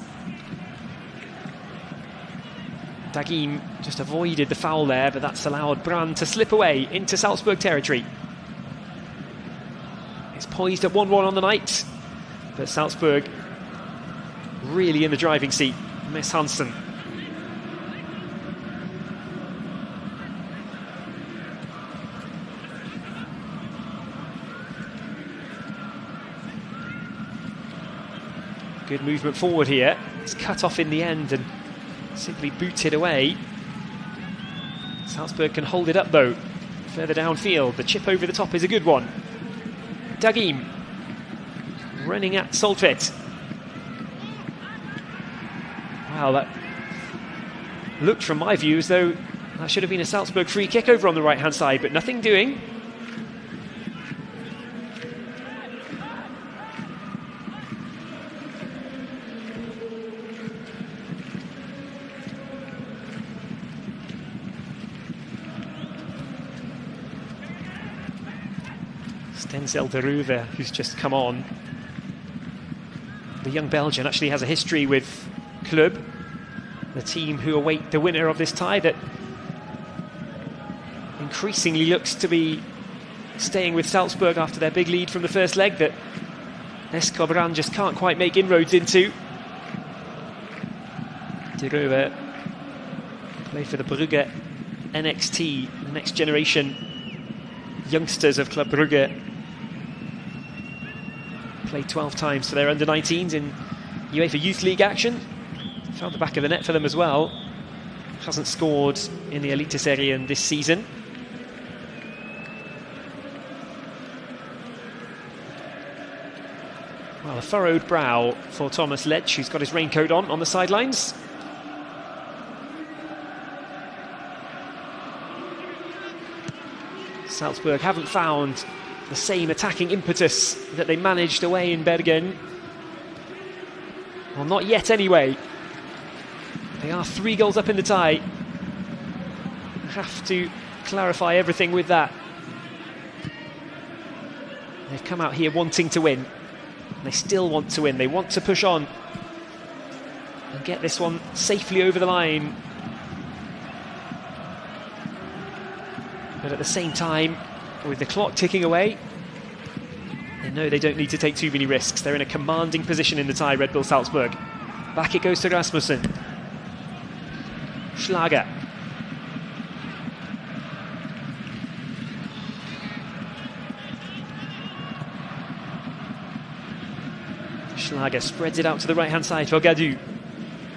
Dagim just avoided the foul there, but that's allowed Brann to slip away into Salzburg territory. It's poised at 1-1 on the night, but Salzburg really in the driving seat. Miss Hansen. Good movement forward here. It's cut off in the end and simply booted away. Salzburg can hold it up though. Further downfield, the chip over the top is a good one. Dagim running at Soltvedt. Wow, that looked from my view as though that should have been a Salzburg free kick over on the right hand side, but nothing doing. Denzel de Ruwe, who's just come on. The young Belgian actually has a history with Club, the team who await the winner of this tie that increasingly looks to be staying with Salzburg after their big lead from the first leg that SK Brann just can't quite make inroads into. De Ruwe played for the Brugge NXT, the next generation youngsters of Club Brugge. Played 12 times for their under-19s in UEFA Youth League action. Found the back of the net for them as well. Hasn't scored in the Eliteserien this season. Well, a furrowed brow for Thomas Letsch, who's got his raincoat on the sidelines. Salzburg haven't found the same attacking impetus that they managed away in Bergen. Well, not yet anyway. They are 3 goals up in the tie. Have to clarify everything with that. They've come out here wanting to win. They still want to win. They want to push on and get this one safely over the line. But at the same time, with the clock ticking away, they know they don't need to take too many risks. They're in a commanding position in the tie, Red Bull Salzburg. Back it goes to Rasmussen. Schlager. Schlager spreads it out to the right-hand side for Gadu.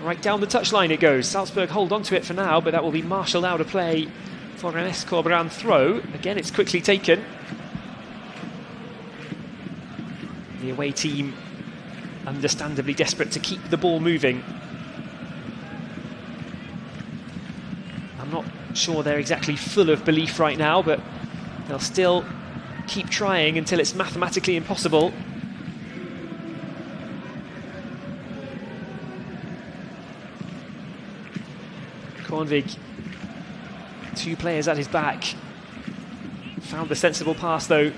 Right down the touchline it goes. Salzburg hold on to it for now, but that will be marshalled out of play for an SK Brann throw. Again, it's quickly taken. The away team understandably desperate to keep the ball moving. I'm not sure they're exactly full of belief right now, but they'll still keep trying until it's mathematically impossible. Kornvig, 2 players at his back. Found the sensible pass though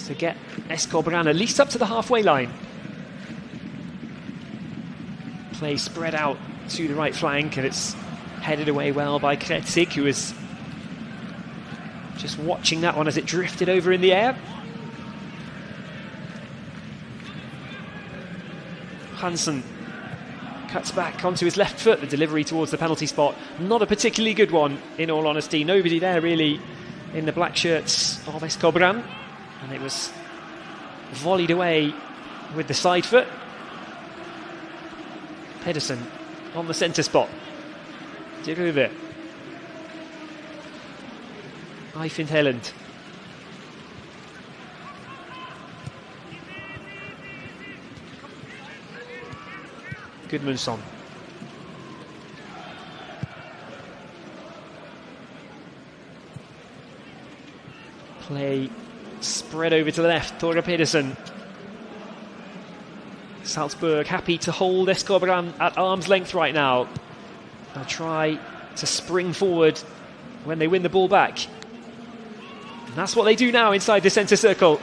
to get SK Brann at least up to the halfway line. Play spread out to the right flank, and it's headed away well by Kretzig, who is just watching that one as it drifted over in the air. Hansen cuts back onto his left foot, the delivery towards the penalty spot. Not a particularly good one, in all honesty. Nobody there really in the black shirts of SK Brann, and it was volleyed away with the side foot. Pedersen on the centre spot. Dirove. Eifind Helland. Gudmundsson. Play spread over to the left. Tore Pedersen. Salzburg happy to hold SK Brann at arm's length right now. They'll try to spring forward when they win the ball back. And that's what they do now inside the centre circle.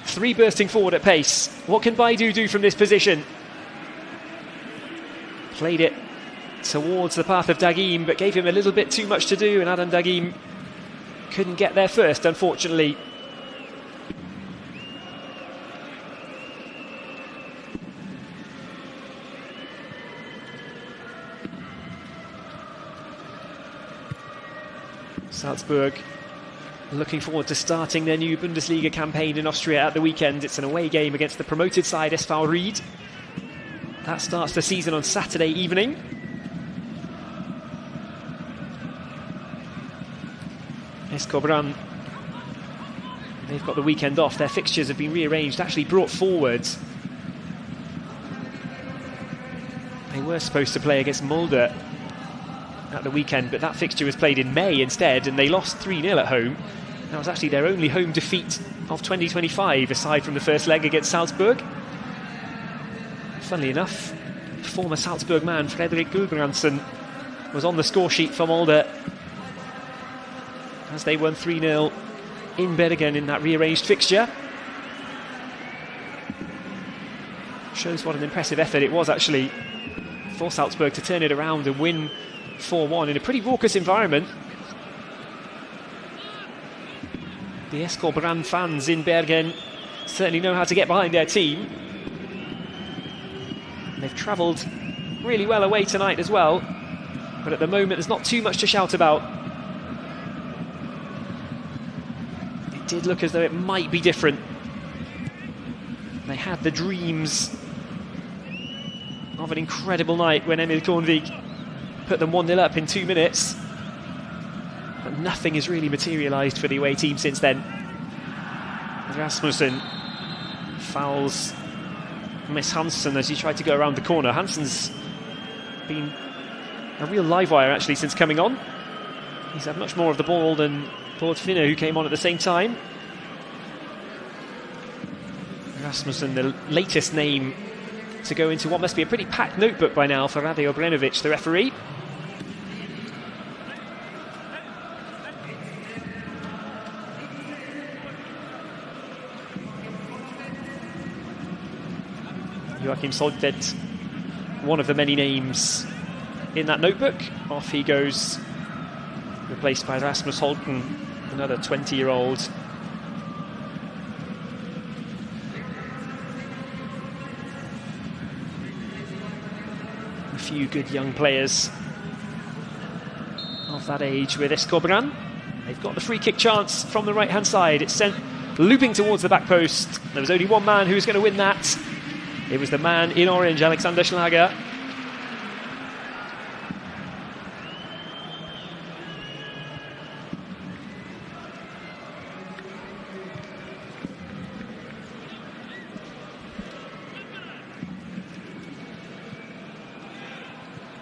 3 bursting forward at pace. What can Baidu do from this position? Played it towards the path of Dagim, but gave him a little bit too much to do, and Adam Dagim couldn't get there first, unfortunately. Salzburg looking forward to starting their new Bundesliga campaign in Austria at the weekend. It's an away game against the promoted side SV Ried. That starts the season on Saturday evening. SK Brann, they've got the weekend off. Their fixtures have been rearranged, actually brought forward. They were supposed to play against Mulder at the weekend, but that fixture was played in May instead, and they lost 3-0 at home. That was actually their only home defeat of 2025, aside from the first leg against Salzburg. Funnily enough, former Salzburg man Frederik Gulbrandsen was on the score sheet for Mulder as they won 3-0 in Bergen in that rearranged fixture. Shows what an impressive effort it was actually for Salzburg to turn it around and win 4-1 in a pretty raucous environment. The SK Brann fans in Bergen certainly know how to get behind their team. They've travelled really well away tonight as well, but at the moment there's not too much to shout about. It did look as though it might be different. They had the dreams of an incredible night when Emil Kornvig put them 1-0 up in 2 minutes, but nothing has really materialised for the away team since then. Rasmussen fouls Miss Hansen as he tried to go around the corner. Hansen's been a real live wire actually since coming on. He's had much more of the ball than Bård Finne, who came on at the same time. Rasmussen, the latest name to go into what must be a pretty packed notebook by now for Rade Obrenovic, the referee. Joachim Soltvedt, one of the many names in that notebook. Off he goes, replaced by Rasmus Holten, another 20-year-old. A few good young players of that age with SK Brann. They've got the free kick chance from the right-hand side. It's sent looping towards the back post. There was only one man who was going to win that. It was the man in orange, Alexander Schlager.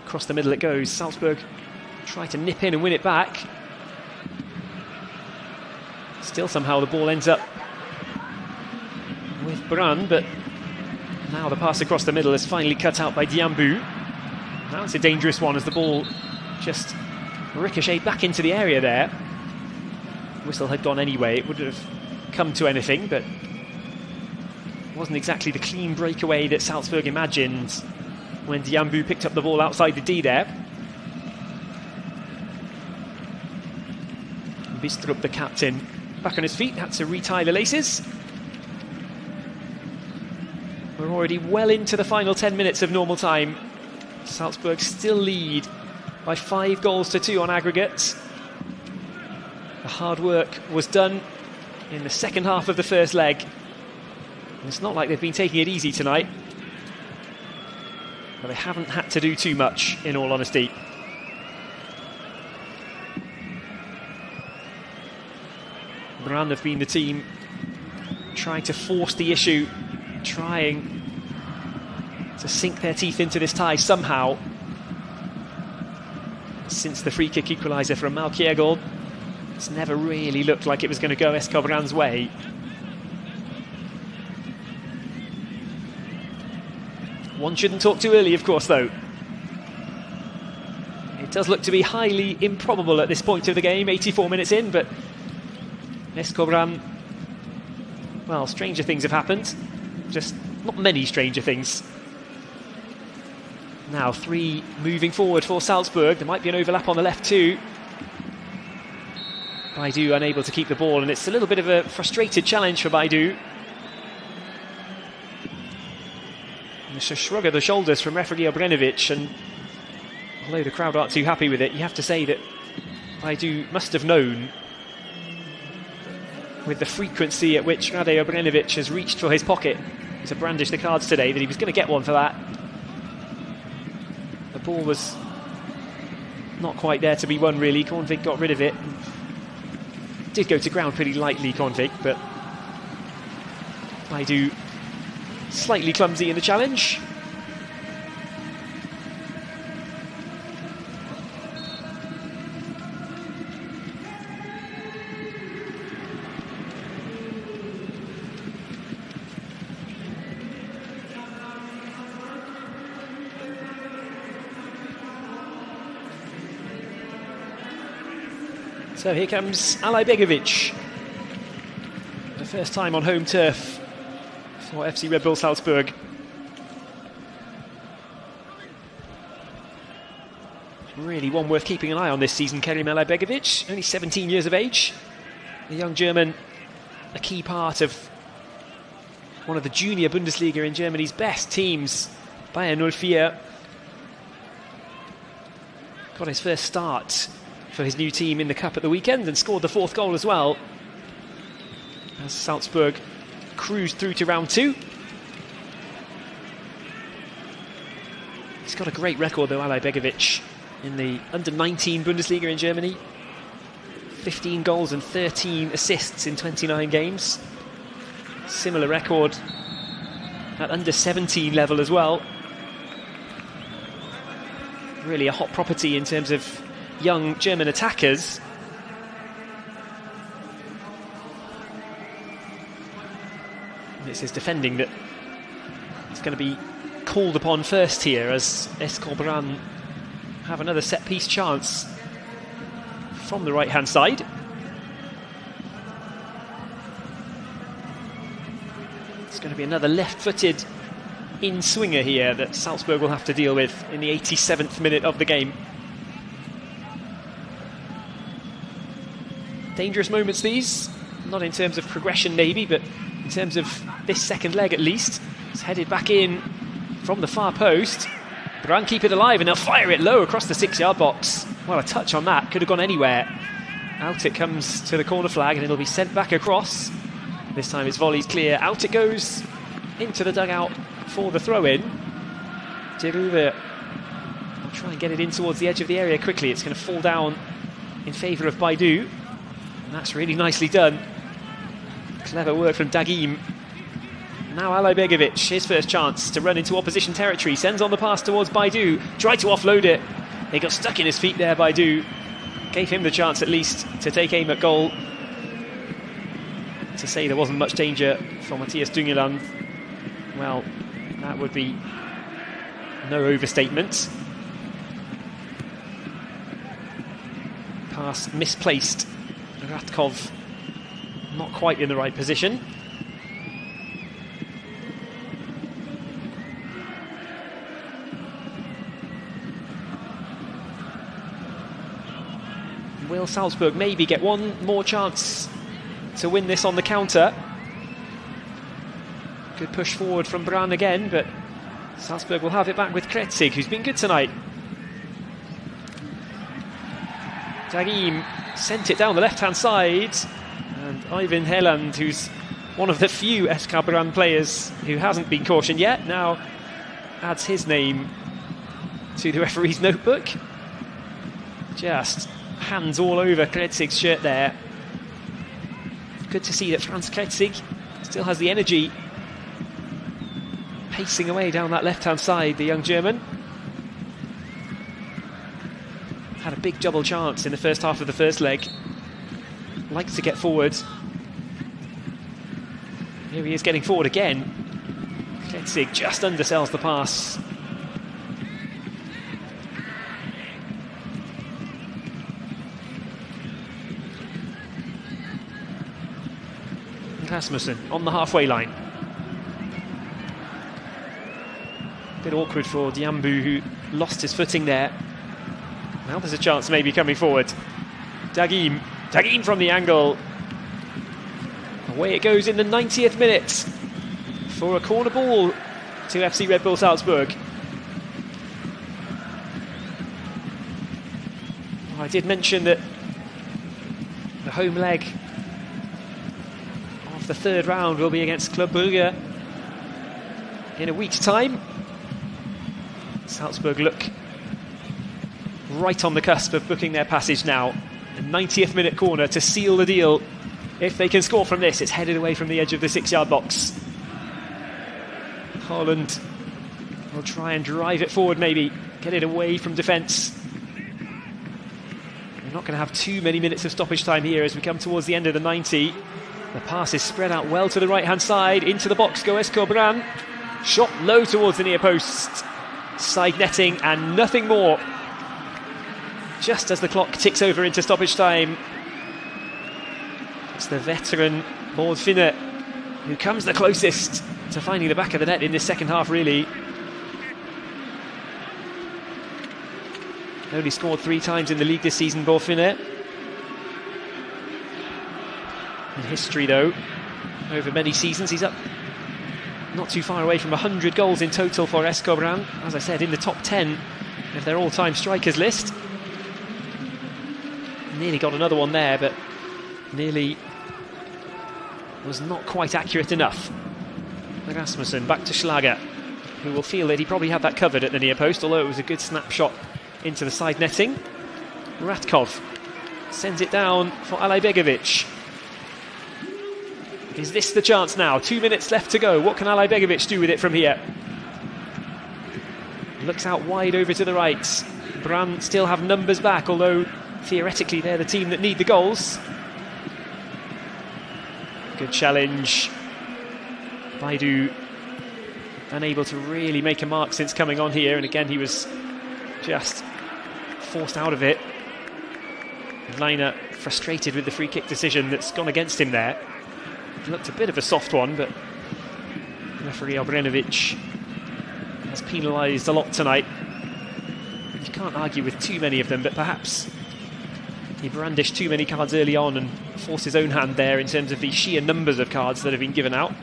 Across the middle it goes. Salzburg try to nip in and win it back. Still somehow the ball ends up with Brann, but now the pass across the middle is finally cut out by Diambu. Now it's a dangerous one as the ball just ricocheted back into the area there. Whistle had gone anyway, it would have come to anything, but it wasn't exactly the clean breakaway that Salzburg imagined when Diambu picked up the ball outside the D there. Bistrup, the captain, back on his feet, had to retie the laces. We're already well into the final 10 minutes of normal time. Salzburg still lead by 5-2 on aggregate. The hard work was done in the second half of the first leg. And it's not like they've been taking it easy tonight, but they haven't had to do too much, in all honesty. Brann have been the team trying to force the issue, trying to sink their teeth into this tie somehow. Since the free kick equaliser from Malkiegel, it's never really looked like it was going to go SK Brann's way. One shouldn't talk too early, of course, though. It does look to be highly improbable at this point of the game, 84 minutes in, but SK Brann, well, stranger things have happened. Just not many stranger things. Now 3 moving forward for Salzburg. There might be an overlap on the left too. Baidu unable to keep the ball, and it's a little bit of a frustrated challenge for Baidu. It's a shrug of the shoulders from referee Obrenovic, and although the crowd aren't too happy with it, you have to say that Baidu must have known, with the frequency at which Rade Obrenovic has reached for his pocket to brandish the cards today, that he was going to get one for that. The ball was not quite there to be won, really. Kornvik got rid of it. Did go to ground pretty lightly, Kornvik, but Baidu slightly clumsy in the challenge. So here comes Alajbegovic. The first time on home turf for FC Red Bull Salzburg. Really one worth keeping an eye on this season, Kerim Alajbegovic, only 17 years of age. The young German, a key part of one of the junior Bundesliga in Germany's best teams, Bayern 04. Got his first start for his new team in the Cup at the weekend and scored the 4th goal as well, as Salzburg cruised through to round 2. He's got a great record though, Alajbegovic, in the under-19 Bundesliga in Germany. 15 goals and 13 assists in 29 games. Similar record at under-17 level as well. Really a hot property in terms of young German attackers. And it's his defending that is going to be called upon first here, as SK Brann have another set-piece chance from the right-hand side. It's going to be another left-footed in-swinger here that Salzburg will have to deal with in the 87th minute of the game. Dangerous moments these, not in terms of progression maybe, but in terms of this second leg at least. It's headed back in from the far post. Brann keep it alive and they'll fire it low across the 6-yard box. Well, a touch on that, could have gone anywhere. Out it comes to the corner flag and it'll be sent back across. This time it's volleyed clear, out it goes into the dugout for the throw-in. Deruwe will try and get it in towards the edge of the area quickly. It's going to fall down in favour of Baidu. And that's really nicely done. Clever work from Dagim. Now Alajbegovic, his first chance to run into opposition territory. Sends on the pass towards Baidu. Tried to offload it. He got stuck in his feet there by Du. Gave him the chance at least to take aim at goal. To say there wasn't much danger for Matthias Dungeland, well, that would be no overstatement. Pass misplaced. Radkov not quite in the right position. Will Salzburg maybe get one more chance to win this on the counter? Good push forward from Brann again, but Salzburg will have it back with Kretzig, who's been good tonight. Dagim sent it down the left-hand side, and Ivan Helland, who's one of the few SK Brann players who hasn't been cautioned yet, now adds his name to the referee's notebook. Just hands all over Kretzig's shirt there. Good to see that Franz Kretzig still has the energy, pacing away down that left-hand side, the young German. Had a big double chance in the first half of the first leg. Likes to get forward. Here he is getting forward again. Kretzig just undersells the pass. Rasmussen on the halfway line. Bit awkward for Diambu, who lost his footing there. Now there's a chance maybe coming forward. Dagim from the angle. Away it goes in the 90th minute for a corner ball to FC Red Bull Salzburg. I did mention that the home leg of the third round will be against Club Brugge in a week's time. Salzburg look right on the cusp of booking their passage now. A 90th minute corner to seal the deal. If they can score from this, it's headed away from the edge of the 6-yard box. Holland will try and drive it forward maybe, get it away from defence. We're not going to have too many minutes of stoppage time here as we come towards the end of the 90. The pass is spread out well to the right-hand side. Into the box go SK Brann. Shot low towards the near post. Side netting and nothing more. Just as the clock ticks over into stoppage time, it's the veteran Bård Finne who comes the closest to finding the back of the net in this second half, really. Only scored 3 times in the league this season, Bård Finne. In history, though, over many seasons, he's up not too far away from 100 goals in total for SK Brann. As I said, in the top 10 of their all-time strikers list. Nearly got another one there, but nearly was not quite accurate enough. Rasmussen back to Schlager, who will feel that he probably had that covered at the near post, although it was a good snapshot into the side netting. Radkov sends it down for Alajbegovic. Is this the chance now? 2 minutes left to go. What can Alajbegovic do with it from here? Looks out wide over to the right. Brann still have numbers back, although theoretically they're the team that need the goals. Good challenge. Baidu unable to really make a mark since coming on here, and again he was just forced out of it. Leiner frustrated with the free kick decision that's gone against him there. It looked a bit of a soft one, but referee Obrenovic has penalised a lot tonight. You can't argue with too many of them, but perhaps he brandished too many cards early on and forced his own hand there in terms of the sheer numbers of cards that have been given out.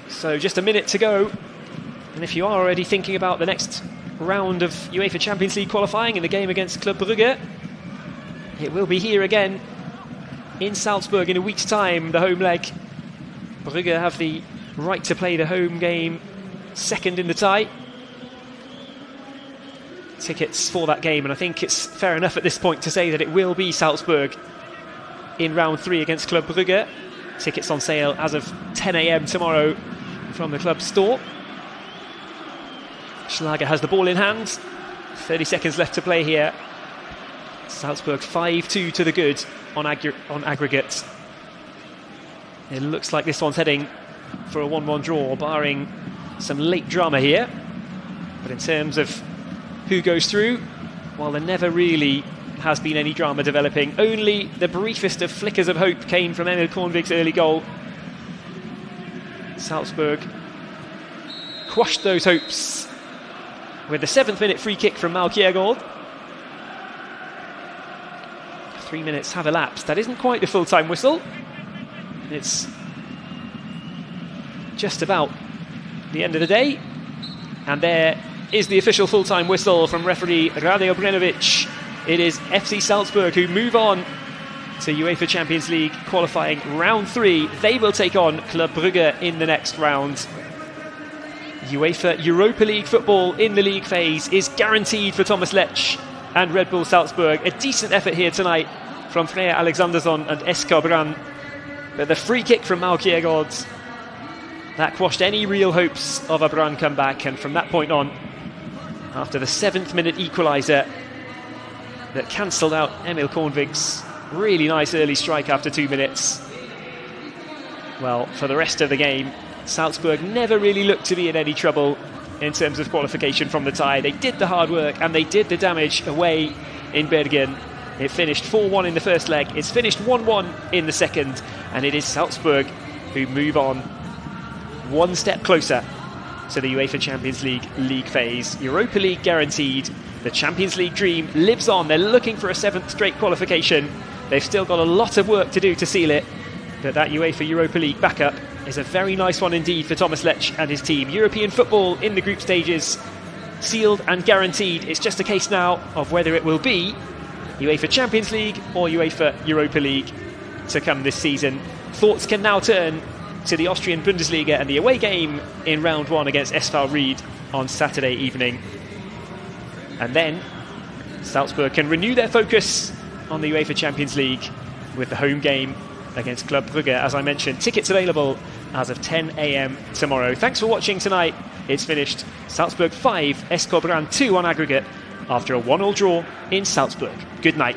So just a minute to go, and if you are already thinking about the next round of UEFA Champions League qualifying in the game against Club Brugge, it will be here again in Salzburg in a week's time, the home leg. Brugge have the right to play the home game second in the tie. Tickets for that game, and I think it's fair enough at this point to say that it will be Salzburg in round 3 against Club Brugge. Tickets on sale as of 10 a.m. tomorrow from the club store. Schlager has the ball in hand. 30 seconds left to play here. Salzburg 5-2 to the good on aggregate. It looks like this one's heading for a 1-1 draw, barring some late drama here. But in terms of who goes through, well, there never really has been any drama developing. Only the briefest of flickers of hope came from Emil Kornwig's early goal. Salzburg quashed those hopes with the 7th minute free kick from Malkiergold. 3 minutes have elapsed. That isn't quite the full-time whistle. It's just about the end of the day. And there is the official full-time whistle from referee Rade Obrenovic. It is FC Salzburg who move on to UEFA Champions League qualifying round 3. They will take on Club Brugge in the next round. UEFA Europa League football in the league phase is guaranteed for Thomas Lech and Red Bull Salzburg. A decent effort here tonight from Freya Alexandersson and Esker Brann. But the free kick from Malkiergold, that quashed any real hopes of a Brann comeback. And from that point on, after the 7th minute equaliser that cancelled out Emil Kornwig's really nice early strike after 2 minutes, well, for the rest of the game, Salzburg never really looked to be in any trouble in terms of qualification from the tie. They did the hard work and they did the damage away in Bergen. It finished 4-1 in the first leg. It's finished 1-1 in the second. And it is Salzburg who move on one step closer to the UEFA Champions League phase. Europa League guaranteed. The Champions League dream lives on. They're looking for a 7th straight qualification. They've still got a lot of work to do to seal it. But that UEFA Europa League backup is a very nice one indeed for Thomas Lech and his team. European football in the group stages, sealed and guaranteed. It's just a case now of whether it will be UEFA Champions League or UEFA Europa League to come this season. Thoughts can now turn to the Austrian Bundesliga and the away game in round 1 against SV Ried on Saturday evening. And then Salzburg can renew their focus on the UEFA Champions League with the home game against Club Brugge. As I mentioned, tickets available as of 10 a.m. tomorrow. Thanks for watching tonight. It's finished Salzburg 5, Esker Brann 2 on aggregate after a 1-1 draw in Salzburg. Good night.